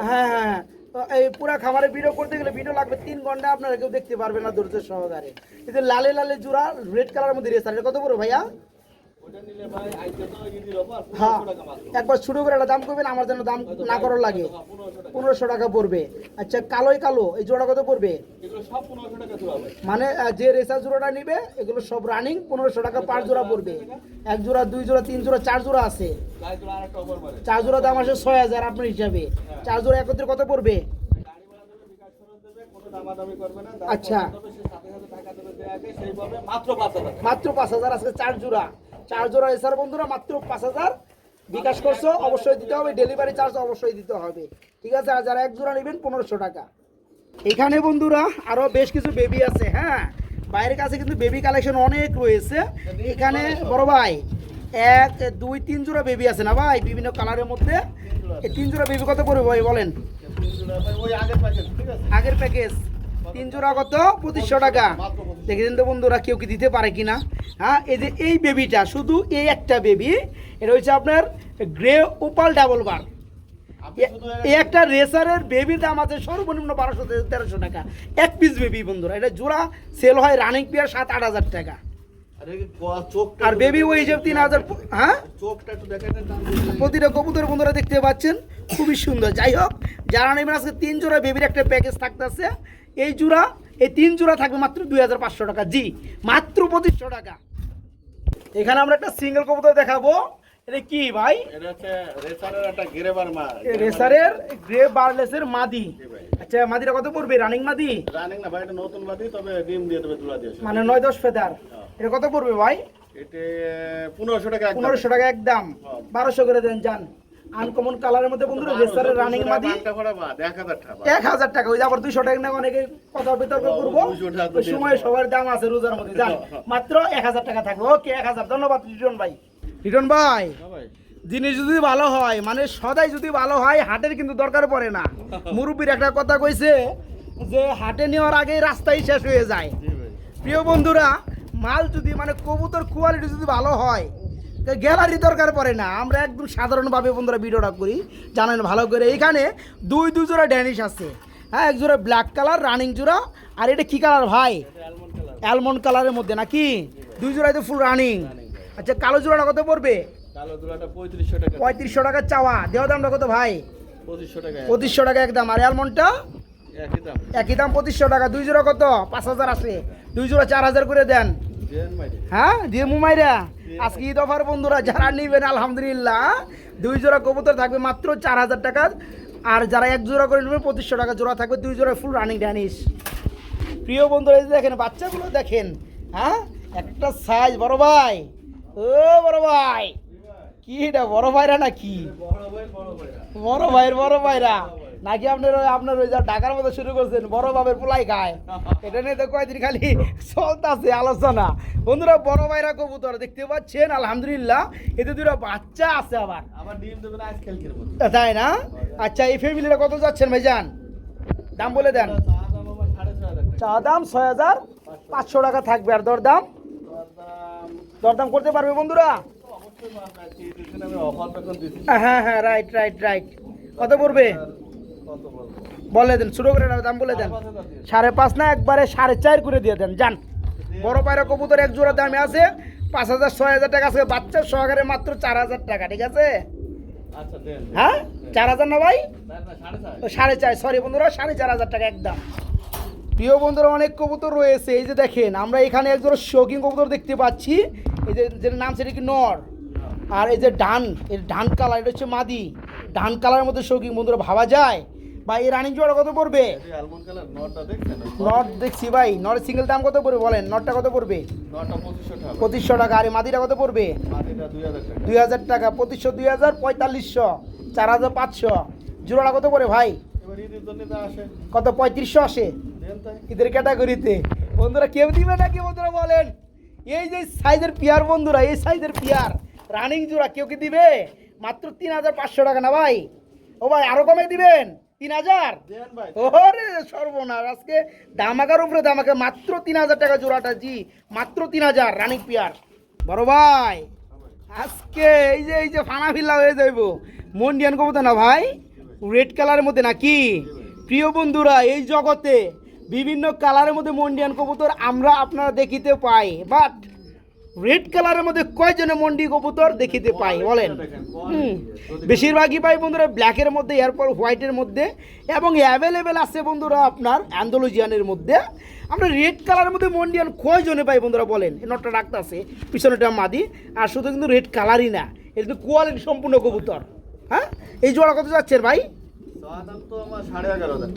হ্যাঁ হ্যাঁ তো এই পুরা খামারে ভিডিও করতে গেলে ভিডিও লাগবে 3 ঘন্টা আপনারা কেউ দেখতে পারবেন না ধৈর্য সহকারে এই যে লালে লালে জোড়া রেড কালারের মধ্যে রেসার এটা কত বড় ভাইয়া ওটা নিলে ভাই আজকে তো ঈদের অফার হ্যাঁ 1500 টাকা মাত্র। একবার শুরু করে একটা দাম করবেন, আমার জন্য দাম না করার লাগে। 1500 টাকা পড়বে। আচ্ছা কালোই কালো এই জোড়া কত পড়বে? এগুলো সব 1500 টাকা জোড়া ভাই। মানে যে রেসার জোড়াটা নিবে এগুলো সব রানিং 1500 টাকা পার জোড়া পড়বে। এক জোড়া, দুই জোড়া, তিন জোড়া, চার জোড়া আছে। গায়ে জোড়া আরেকটা অফার মারে। চার জোড়া দাম আসে 6000 আপনার হিসাবে। চার জোড়া একত্রে কত পড়বে? গাড়িওয়ালা দেবে, বিকাশ খরচ দেবে, কোনো দামাদামি করবে না। আচ্ছা। তবে সে সাথে সাথে টাকা দেবে দেয়াকে সেইভাবে মাত্র 5000 টাকা। মাত্র 5000 আজকে চার জোড়া। চার জোড়া এসার বন্ধুরা মাত্র 5000 বিকাশ করছো অবশ্যই দিতে হবে, ডেলিভারি চার্জ অবশ্যই দিতে হবে, ঠিক আছে। আর যারা এক জোড়া নেবেন 1500 টাকা। এখানে বন্ধুরা আরো বেশ কিছু বেবি আছে, হ্যাঁ বাইরের কাছে কিন্তু বেবি কালেকশন অনেক রয়েছে। এখানে বড় ভাই 1 2 3 জোড়া বেবি আছে না ভাই, বিভিন্ন কালারের মধ্যে। এই 3 জোড়া বেবি কত পড়বে ভাই বলেন? 3 জোড়া ভাই ওই আগের প্যাকেজ, ঠিক আছে? আগের প্যাকেজ 3 জোড়া কত? 2500 টাকা। দেখেছেন তো বন্ধুরা কেউ কি দিতে পারে কিনা। হ্যাঁ এই যে এই বেবিটা, শুধু এই একটা বেবি, এটা হচ্ছে আপনার গ্রে ওপাল ডাবল বার। এই একটা রেসারের বেবির দাম আছে সর্বনিম্ন 1200 থেকে 1300 টাকা এক পিস বেবি বন্ধুরা। এটা জোড়া সেল হয় রানিং পেয়ার 7-8 টাকা। আর বেবি ওই হিসেবে 3000। হ্যাঁ চোখটা একটু দেখেন না। প্রতিটা কবুতর বন্ধুরা দেখতে পাচ্ছেন খুবই সুন্দর। যাই হোক যারা নেবেন আজকে 3 জোড়া বেবির একটা প্যাকেজ থাকতেছে। এই জোড়া, এই 3 জোড়া থাকবে মাত্র 2500 টাকা। জি মাত্র 2500 টাকা। এখানে আমরা একটা সিঙ্গেল কবুতর দেখাবো। এটা কি ভাই? এটা হচ্ছে রেসারের একটা গ্রেবার মা। রেসারের গ্রে বারলেসের মাদি। আচ্ছা মাদিটা কত পড়বে? রানিং মাদি? রানিং না ভাই, এটা নতুন মাদি, তবে ডিম দিয়ে দেবে, তুলা দিয়ে। মানে 9-10 ফেদার। এটা কত পড়বে ভাই? এটা 1500 টাকা একদম। 1500 টাকা একদম। 1200 করে দেন যান। আনকমন কালারের মধ্যে বন্ধুরা রেসারের রানিং মাদি 1000 টাকা। ওই যে আবার 200 টাকা না অনেকে কথা বিতর্ক করবো, ওই সময় সবার দাম আছে রোজার মধ্যে। যান মাত্র 1000 টাকা থাকবে। ওকে 1000। ধন্যবাদ রিটন ভাই। রিটন ভাই জিনিস যদি ভালো হয়, মানে সদাই যদি ভালো হয়, হাটের কিন্তু দরকার পড়ে না। মুরব্বীর একটা কথা কইছে যে হাটে নেওয়ার আগেই রাস্তায় শেষ হয়ে যায়। প্রিয় বন্ধুরা মাল যদি মানে কবুতর কোয়ালিটি যদি ভালো হয়, গ্যালারি দরকার পড়ে না। আমরা একদম সাধারণভাবে বন্ধুরা ভিডিওটা করি, জানেন ভালো করে। এইখানে দুই জোড়া ড্যানিশ আছে, হ্যাঁ এক জোড়া ব্ল্যাক কালার রানিং জোড়া। আর এটা কি কালার ভাই? অ্যালমন্ড কালারের মধ্যে নাকি? 2 জোড়াই তো ফুল রানিং। আচ্ছা কালো জোড়াটা কত পড়বে? কালো জোড়াটা 3500 টাকা। 3500 টাকা চাওয়া। দেওয়া দামটা কত ভাই? 2500 টাকা। 2500 টাকা একদম। আর অ্যালমন্ডটা একই দাম। একই দাম 2500 টাকা। 2 জোড়া কত? 5000 আছে। 2 জোড়া 4000 করে দেন। দেন ভাই। হ্যাঁ দিয়ে মুমাইরা আজকে ঈদ অফার বন্ধুরা যারা নিবেন আলহামদুলিল্লাহ 2 জোড়া কবুতর থাকবে মাত্র 4000 টাকা। আর যারা এক জোড়া করে নেবেন 2500 টাকা জোড়া থাকবে। 2 জোড়া ফুল রানিং ড্যানিশ। প্রিয় বন্ধুরা এই যে দেখেন বাচ্চাগুলো দেখেন, হ্যাঁ একটা সাইজ। বড় ভাই, ও বড় ভাই কি এটা? বড় ভাইরা নাকি? বড় ভাইয়ের বড় ভাইরা নাকি? আপনার ওই যা ঢাকার মতো শুরু করছেন বড় বাবের পোলাই খায়, এটা নিয়ে তো কয়েকদিন খালি চলতেছে আলোচনা। বন্ধুরা বড় ভাইরা কবুতর দেখতে পাচ্ছেন আলহামদুলিল্লাহ। এতে 2টা বাচ্চা আছে আবার ডিম দেবে না আজকাল কিরকম, তাই না? আচ্ছা এই ফ্যামিলিটা কত যাচ্ছেন ভাইজান? দাম বলে দেন। চা দাম 6500 টাকা থাকবে। আর দরদাম? দরদাম করতে পারবে বন্ধুরা? হ্যাঁ হ্যাঁ রাইট রাইট রাইট। কত পড়বে বলে দেন, ছোট করে দাম বলে দেন। 5.5 না একবারে 4.5 করে দিয়ে দেন যান। বড় পায়রা কবুতর এক জোড়া দামে আছে 5000 6000 টাকা আছে, বাচ্চা সহকারে মাত্র 4000 টাকা, ঠিক আছে? হ্যাঁ 4000 না ভাই? 4.5, সরি বন্ধুরা 4500 টাকা একদম। প্রিয় বন্ধুরা অনেক কবুতর রয়েছে। এই যে দেখেন আমরা এখানে এক জোড়া শৌখিন কবুতর দেখতে পাচ্ছি। এই যে যেটার নাম সেটা কি নর। আর এই যে ডান কালার, এটা হচ্ছে মাদি। ডান কালারের মধ্যে শৌখিন বন্ধুরা ভাবা যায়। ভাই এই রানিং জোড়া কত পড়বে? নট দেখছি ভাই, নট সিঙ্গেল দাম কত পড়বে বলেন? নটটা কত পড়বে? 2500 টাকা। আর মাদিটা কত পড়বে? 2000 টাকা। 2500 2000 4500 4500। জোড়াটা কত পড়ে ভাই? কত? 3500 আসে ঈদের ক্যাটাগরিতে। বন্ধুরা কেউ দিবে নাকি বন্ধুরা বলেন? এই যে সাইজের পেয়ার বন্ধুরা, এই সাইজের পেয়ার রানিং জোড়া কেউ কি দিবে? মাত্র 3500 টাকা না ভাই? ও ভাই আরো কমে দিবেন? 3000? ওরে সর্বনাশ, আজকে দামাকার উপরে দামাকা। মাত্র 3000 টাকা জোড়াটা। জি মাত্র 3000 রানিং পেয়ার। বড় ভাই আজকে এই যে ফানা ফিল্লা হয়ে যাইব। মন্ডিয়ান কবুতর না ভাই, রেড কালারের মধ্যে নাকি? প্রিয় বন্ধুরা এই জগতে বিভিন্ন কালারের মধ্যে মন্ডিয়ান কবুতর আমরা আপনারা দেখিতে পাই, বাট রেড কালারের মধ্যে কয়জনে মন্ডি কবুতর দেখিতে পাই বলেন? বেশিরভাগই পাই বন্ধুরা ব্ল্যাকের মধ্যে, এরপর হোয়াইটের মধ্যে, এবং অ্যাভেলেবেল আছে বন্ধুরা আপনার অ্যান্ডালুজিয়ানের মধ্যে। আমরা রেড কালারের মধ্যে মন্ডিয়ান কয়জনে পাই বন্ধুরা বলেন? এই নটটা ডাকতে আছে, পিছনেটা মাদি, আর শুধু কিন্তু রেড কালারই না, এটা কিন্তু কোয়ালিটি সম্পূর্ণ কবুতর। হ্যাঁ, এই জোড়া কত যাচ্ছেন ভাই?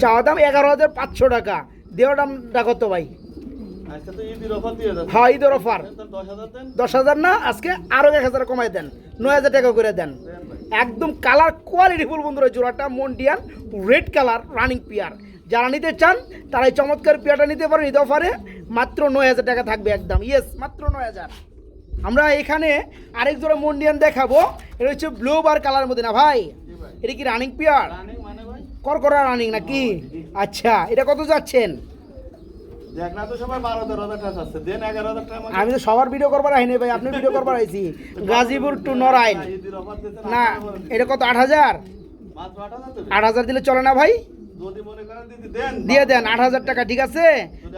চাওয়া দাম 11,500 টাকা। দেওয়া দামটা কত ভাই? হ্যাঁ, ঈদের অফার 10,000 না, আজকে আরো 1,000 কমাই দেন, 9,000 টাকা করে দেন। একদম কালার কোয়ালিটি ফুল বন্ধুরা, জোড়াটা মন্ডিয়ান রেড কালার রানিং পেয়ার। যারা নিতে চান তারা এই চমৎকার পেয়ারটা নিতে পারেন ঈদ অফারে, মাত্র 9,000 টাকা থাকবে একদম। ইয়েস, মাত্র 9,000। আমরা এখানে আরেক জোড়া মন্ডিয়ান দেখাবো, এটা হচ্ছে ব্লু বার কালারের মধ্যে। না ভাই, এটা কি রানিং পেয়ার? করকরা রানিং নাকি? আচ্ছা, এটা কত যাচ্ছেন? আমি তো সবার ভিডিও করবার আইনি ভাই, আপনি ভিডিও করবার আইছি। গাজীপুর টু নড়াইল না, এটা কত? 8,000? 8,000 দিলে চলে না ভাই? দিয়ে দেন 8,000 টাকা, ঠিক আছে।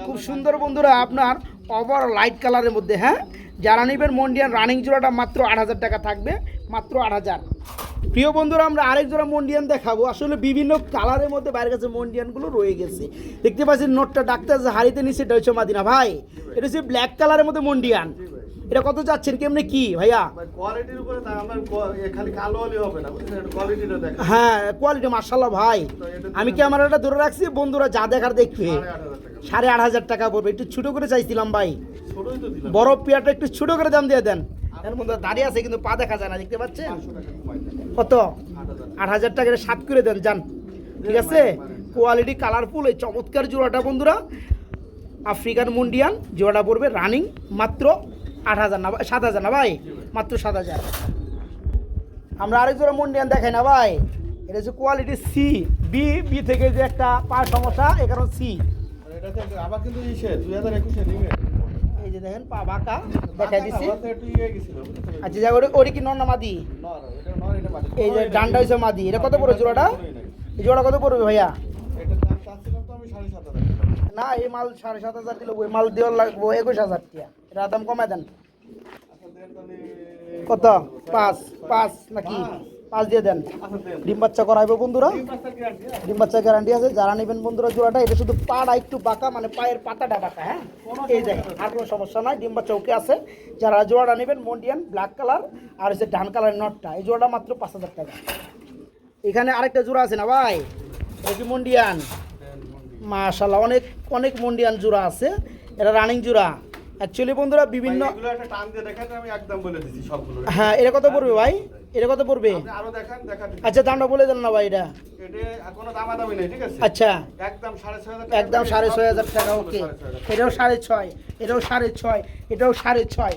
খুব সুন্দর বন্ধুরা আপনার ওভার লাইট কালারের মধ্যে। হ্যাঁ, যারা নেবেন মন্ডিয়ান রানিং জোড়াটা মাত্র 8,000 টাকা থাকবে, মাত্র 8,000। প্রিয় বন্ধুরা, আমরা আরেক জোড়া মন্ডিয়ান দেখাবো। আসলে বিভিন্ন কালারের মধ্যে বাইরের কাছে মন্ডিয়ানগুলো রয়ে গেছে। দেখতে পাচ্ছেন নোটটা ডাক্তার হারিতে নিচ্ছে, এটা হচ্ছে মাদিনা ভাই। এটা হচ্ছে ব্ল্যাক কালারের মধ্যে মন্ডিয়ান। এটা কত যাচ্ছেন, কেমনে কি ভাইয়া? হ্যাঁ, কোয়ালিটি মাশাআল্লাহ ভাই। আমি ক্যামেরাটা ধরে রাখছি, বন্ধুরা যা দেখার দেখবে। 8,500 টাকা পড়বে। একটু ছোট করে চাইছিলাম ভাই, বড় পেয়ারটা একটু ছোট করে দাম দিয়ে দেন। বন্ধুরা দাঁড়িয়ে আছে কিন্তু পা দেখা যায় না, দেখতে পাচ্ছেন? কত? 8,000 টাকা 7 করে দেন যান, ঠিক আছে। কোয়ালিটি কালারফুল এই চমৎকার জোড়াটা বন্ধুরা আফ্রিকান মন্ডিয়ান, জোড়াটা পড়বে রানিং মাত্র 8,000 না, 7,000 না ভাই, মাত্র 7,000। আমরা আরেক জোড়া মন্ডিয়ান দেখাই না ভাই, এটা হচ্ছে কোয়ালিটি সি। বি বি থেকে যে একটা পা সমস্যা, এ কারণ সি। আবার কিন্তু 2021 এই যে দেখেন পা বাঁকা দেখাই দিচ্ছি। আচ্ছা, যা ওরি কি নর না মাদি? এই যে ডান্ডা হয়েছে মাদি। এটা কত পড়বে জোড়াটা? এই জোড়া কত পড়বে ভাইয়া? না, এই মাল 7,500 দিলে ওই মাল দেওয়ার লাগবো 21,000 টাকা। এটা দাম কমাই দেন। কত? 5 নাকি? 5 দিয়ে দেন। ডিম বাচ্চা করাইবো বন্ধুরা, ডিম বাচ্চা গ্যারান্টি আছে। যারা নেবেন বন্ধুরা জোড়াটা, এটা শুধু পাটা একটু বাঁকা, মানে পায়ের পাতাটা বাঁকা। হ্যাঁ, এই দেখেন, আর কোনো সমস্যা নাই, ডিম বাচ্চা ওকে আছে। যারা জোড়াটা নেবেন মন্ডিয়ান ব্ল্যাক কালার আর হচ্ছে ডান কালারের নটটা, এই জোড়াটা মাত্র 5,000 টাকা। এখানে আরেকটা জোড়া আছে না ভাই, এটা কি মন্ডিয়ান? মাশাআল্লাহ, অনেক অনেক মন্ডিয়ান জোড়া আছে। এটা রানিং জোড়া অ্যাকচুয়ালি বন্ধুরা বিভিন্ন। হ্যাঁ, এটা কত পড়বে ভাই? এটা কত পড়বে? আচ্ছা, দামটা বলে দেন না ভাই। এটা আচ্ছা, একদম 6,500 টাকা। ওকে, এটাও 6,500, এটাও 6,500, এটাও 6,500,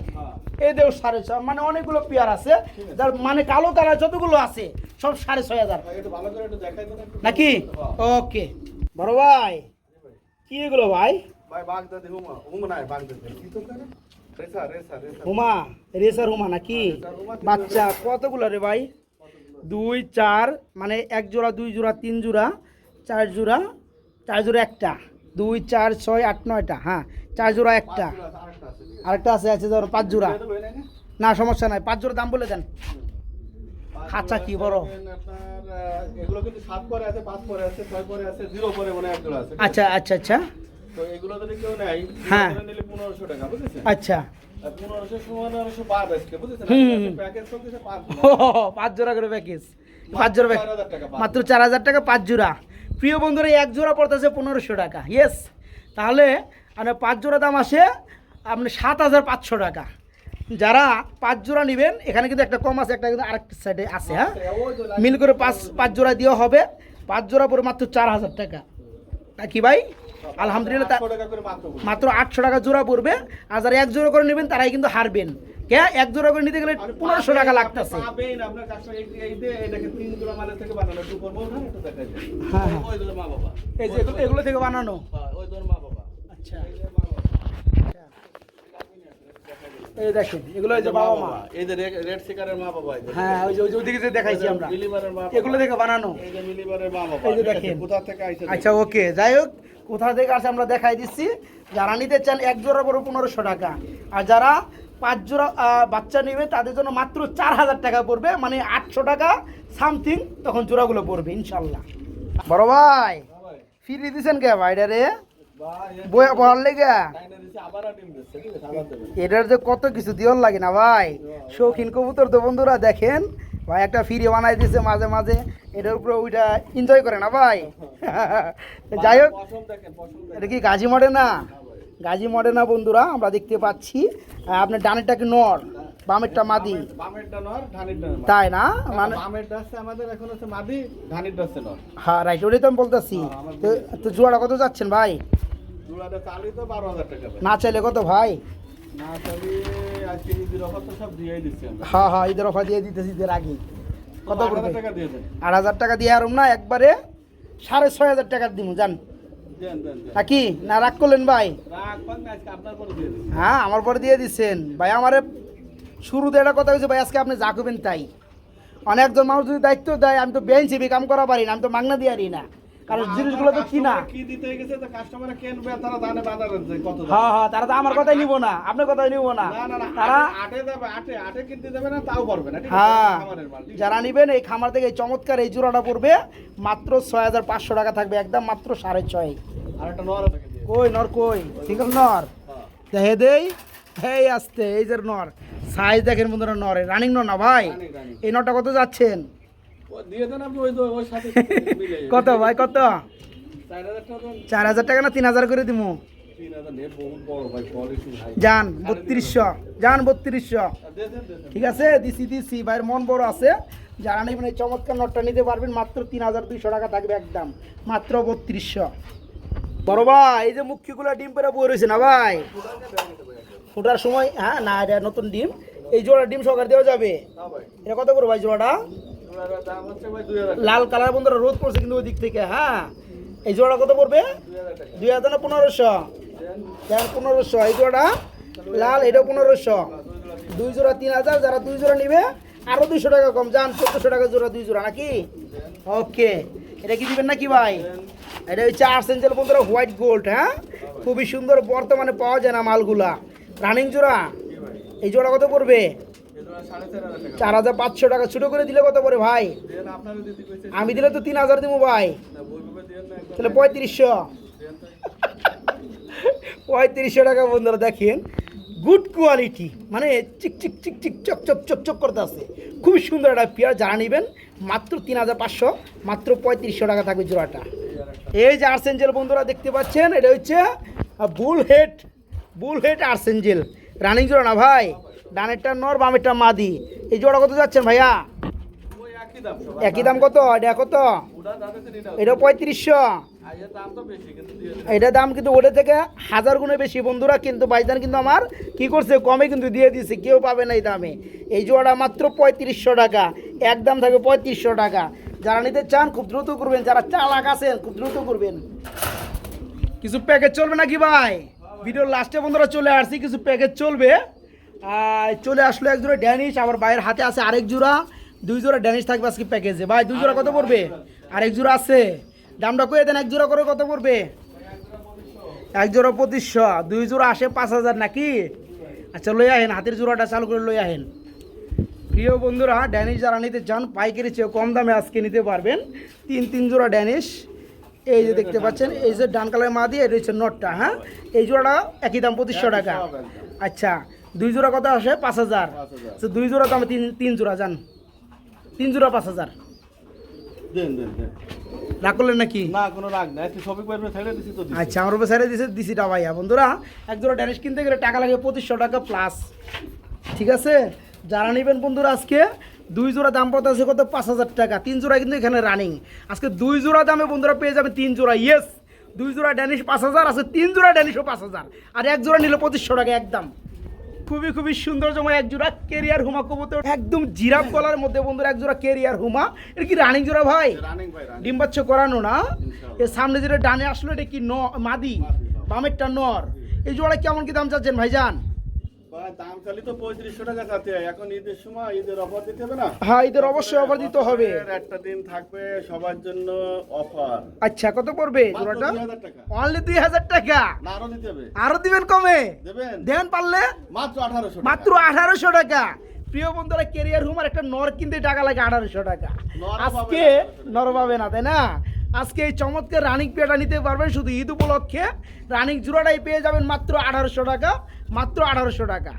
এটাও 6,500। মানে অনেকগুলো পেয়ার আছে, যার মানে কালো কালার যতগুলো আছে সব 6,500 নাকি? ওকে বড় ভাই, কি এগুলো ভাই? হুমা, রেসার হুমা নাকি? বাচ্চা কতগুলো রে ভাই? 2, 4, মানে 1 জোড়া, 2 জোড়া, 3 জোড়া, 4 জোড়া, 4 জোড়া একটা, 2, 4, 6, 8, 9টা। হ্যাঁ, 4 জোড়া একটা, আরেকটা আছে, আছে ধরো 5 জোড়া। না, সমস্যা নাই, 5 জোড়া দাম বলে দেন। খাঁচা কি বড়? আচ্ছা আচ্ছা আচ্ছা, হ্যাঁ, 1500 টাকা, বুঝেছেন? আচ্ছা, 1500 বাদ আজকে, বুঝেছেন? প্যাকেজ চলতেছে 5 জোড়া করে প্যাকেজ, 5 জোড়া মাত্র 4,000 টাকা 5 জোড়া। প্রিয় বন্ধুরা, 1 জোড়া পড়তেছে 1500 টাকা। ইয়েস, তাহলে মানে 5 জোড়া দাম আসে আপনি 7,500 টাকা। যারা 5 জোড়া নেবেন, এখানে কিন্তু একটা কম আছে, একটা কিন্তু আরেকটা সাইডে আছে। হ্যাঁ, মিল করে 5 জোড়া দেওয়া হবে। 5 জোড়া পরে মাত্র 4,000 টাকা নাকি ভাই? আলহামদুলিল্লাহ, মাত্র 800 টাকা জোড়া পড়বে। আর যারা 1 জোড়া করে নেবেন তারাই কিন্তু হারবেন। কে 1 জোড়া করে নিতে গেলে 1500 টাকা লাগতেছে। হ্যাঁ, এই যে এগুলো থেকে বানানো। আচ্ছা, এই দেখেন, এগুলো এই যে বাবা মা, এই যে রেড শিকারের মা বাবা। হ্যাঁ, ওই যে ওইদিকে যে দেখাইছি আমরা, এগুলো থেকে বানানো। এই যে মিলিবারের মা বাবা, এই যে দেখেন কোথা থেকে আইছে। আচ্ছা, ওকে, যাই হোক, কোথা থেকে আসে আমরা দেখাই দিচ্ছি। যারা নিতে চান 1 জোড়া পড়বে 1500 টাকা, আর যারা 5 জোড়া বাচ্চা নেবে তাদের জন্য মাত্র 4000 টাকা পড়বে, মানে 800 টাকা সামথিং তখন জোড়াগুলো পড়বে ইনশাল্লাহ। বড় ভাই ফ্রি দিছেন কে ভাইটা রে বল লেগে? এটার যে কত কিছু দিওর লাগে না ভাই, শৌখিন কবুতর তো বন্ধুরা দেখেন ভাই একটা ফ্রি বানাই দিছে মাঝে মাঝে, এটার উপরে ওইটা এনজয় করে না ভাই। যাই হোক, এটা কি গাজী মডে না? গাজী মডে না বন্ধুরা, আমরা দেখতে পাচ্ছি। আপনার ডানেরটা কি নর, বামেরটা মাদি? তাই না, মানে হ্যাঁ রাইট, ওটাই তো আমি বলতেছি। তো জোড়াটা কত যাচ্ছেন ভাই? না চাইলে কত ভাই? হ্যাঁ হ্যাঁ, ঈদের অফার দিয়ে দিতেছি, ঈদের আগে কত করবে? 8000 টাকা দিয়ে আর না, একবারে 6500 টাকা দিব জান নাকি? না রাগ করলেন ভাই? হ্যাঁ আমার পরে দিয়ে দিচ্ছেন ভাই। আমারে শুরুতে একটা কথা হয়েছে ভাই, আজকে আপনি যা করবেন তাই। অনেকজন মানুষ যদি দায়িত্ব দেয়, আমি তো বেঞ্চিবি কাম করা পারি না, আমি তো মাগনা দিয়ে আরি না, কারণ জিনিসগুলো তো কিনা। হ্যাঁ হ্যাঁ, তারা তো আমার কথাই নিব না, আপনার কথাই নিব না, তারা হ্যাঁ যারা নিবেন এই খামার থেকে এই চমৎকার এই জোড়াটা পড়বে মাত্র 6500 টাকা থাকবে, একদম মাত্র 6.5। কই নর, কই সিঙ্গল নর দেখে দেই। এই আসতে, এই যে নর সাইজ দেখেন বন্ধুরা, নরে রানিং নর না ভাই। এই নরটা কত যাচ্ছেন? কত ভাই কত? 4000 টাকা না 3000 করে দিব? যান 3200, যান 3200। ঠিক আছে দিছি দিছি, ভাইয়ের মন বড় আছে। যারা নেবেন এই চমৎকার নটটা নিতে পারবেন মাত্র 3200 টাকা থাকবে, একদম মাত্র 3200। বড় ভাই এই যে মুখিগুলো ডিম পেরে বই রয়েছে না ভাই, ফুটার সময় হ্যাঁ না, এটা নতুন ডিম, এই জোড়া ডিম সহকারে দেওয়া যাবে। এটা কত করে ভাই জোড়াটা? লাল কালার বন্ধুরা, রোদ পড়ছে কিন্তু ওই দিক থেকে। হ্যাঁ এই জোড়া কত পড়বে? 2000 না 1500? 1500 এই জোড়া লাল, এটা 1500। 2 জোড়া 3000, যারা 2 জোড়া নিবে আরো 200 টাকা কম, যান 1400 টাকা জোড়া 2 জোড়া নাকি? ওকে, এটা কি দিবেন নাকি ভাই? এটা হচ্ছে আর্সেঞ্জেল বন্ধুরা, হোয়াইট গোল্ড। হ্যাঁ খুবই সুন্দর, বর্তমানে পাওয়া যায় না মালগুলা, রানিং জোড়া। এই জোড়া কত পড়বে? 4500 টাকা। ছোট করে দিলে কত পড়ে ভাই? আমি দিলে তো 3000 দিব ভাই, তাহলে 3500। 3500 টাকা বন্ধুরা দেখেন, গুড কোয়ালিটি, মানে চিক চিক চিক চিক চক চক চক চক করতে আছে, খুবই সুন্দর একটা পেয়ার। যারা নেবেন মাত্র 3500, মাত্র 3500 টাকা থাকবে জোড়াটা। এই যে আর্সেঞ্জেল বন্ধুরা দেখতে পাচ্ছেন, এটা হচ্ছে বুল হেড আর্সেঞ্জেল, রানিং জোড়া না ভাই? ডানেরটা নর, বামেরটা মাদি। এই জোড়া কত যাচ্ছেন ভাইয়া? একই দাম। কত এটা? কত এটা? 3500। এটা দাম কিন্তু ওটা থেকে 1000 গুণে বেশি বন্ধুরা, কিন্তু ভাইজান কিন্তু আমার কি করছে, কমে কিন্তু দিয়ে দিচ্ছে, কেউ পাবে না এই দামে। এই জোড়া মাত্র 3500 টাকা, একদম থাকবে 3500 টাকা। যারা নিতে চান খুব দ্রুত করবেন, যারা চালাক আছেন খুব দ্রুত করবেন। কিছু প্যাকেজ চলবে নাকি ভাই? ভিডিওর লাস্টে বন্ধুরা চলে আসছি, কিছু প্যাকেজ চলবে। চলে আসলো এক জোড়া ড্যানিশ, আবার ভাইয়ের হাতে আছে আরেক জোড়া, 2 জোড়া ড্যানিশ থাকবে আজকে প্যাকেজে। ভাই 2 জোড়া কত পড়বে? আরেক জোড়া আছে, দামটা কয়ে দেন। এক জোড়া করে কত পড়বে? এক জোড়া 2500, 2 জোড়া আসে 5000 নাকি? আচ্ছা লই আহেন, হাতের জোড়াটা চালু করে লই আহেন। প্রিয় বন্ধুরা ড্যানিশ যারা নিতে চান পাইকারি চেয়ে কম দামে আজকে নিতে পারবেন। 3 জোড়া ড্যানিশ, এই যে দেখতে পাচ্ছেন, এই যে ডান কালার মা দিয়ে, এটা হচ্ছে নটটা। হ্যাঁ এই জোড়াটা একই দাম 2500 টাকা। আচ্ছা 2 জোড়া কত আসে? 5000। 2 জোড়া তো আমি 3 জোড়া, যান 3 জোড়া 5000। রাগ করলেন নাকি? না কোনো রাগ না, একটু শপিং করে ছেড়ে দিছি তো। আচ্ছা আমার উপরে ছেড়ে দিছিটা ভাইয়া। বন্ধুরা এক জোড়া ড্যানিশ কিনতে গেলে টাকা লাগে 2500 টাকা প্লাস। ঠিক আছে, যারা নেবেন বন্ধুরা আজকে 2 জোড়া দাম পড়তে আছে কত? 5000 টাকা। 3 জোড়া কিন্তু এখানে রানিং, আজকে 2 জোড়া দামে বন্ধুরা পেয়ে যাবে 3 জোড়া। ইয়েস 2 জোড়া ড্যানিশ 5000 আছে, 3 জোড়া ড্যানিশও 5000, আর এক জোড়া নিলে 2500 টাকা একদম। খুবই সুন্দর জমা এক জোড়া কেরিয়ার হুমা কবুতর, একদম জিরাফ গলার মধ্যে বন্ধুরা এক জোড়া কেরিয়ার হুমা। এটা কি রানিং জোড়া ভাই? ডিম বাচ্চা করানো না? এর সামনে যেটা ডানে আসলো এটা কি মাদি, বামেরটা নর। এই জোড়া কেমন কি দাম চাচ্ছেন ভাইজান? দাম চালি তো 3500 টাকা চাতে হয়। এখন ঈদের সময় ঈদের অফার দিতে হবে না? হ্যাঁ, ঈদের অবশ্যই অফার দিতে হবে। অফারের একটা দিন থাকবে সবার জন্য অফার। আচ্ছা, কত পড়বে মাত্র জোড়াটা? 2000 টাকা। অনলি 2000 টাকা। না আরো দিতে হবে? আরো দিবেন কমে? দেবেন? দেন পারলে মাত্র 1800 টাকা। মাত্র 1800 টাকা। প্রিয় বন্ধুরা, ক্যারিয়ার হুমার একটা নর কিনতে টাকা লাগে 1800 টাকা। নরও পাবে আজকে না, নর পাবে না, তাই না? আজকে এই চমৎকার রানিক পেয়াটা নিতে পারবেন শুধু ঈদ উপলক্ষে। রানিক জোড়াটাই পেয়ে যাবেন মাত্র 1800 টাকা, মাত্র 1800 টাকা।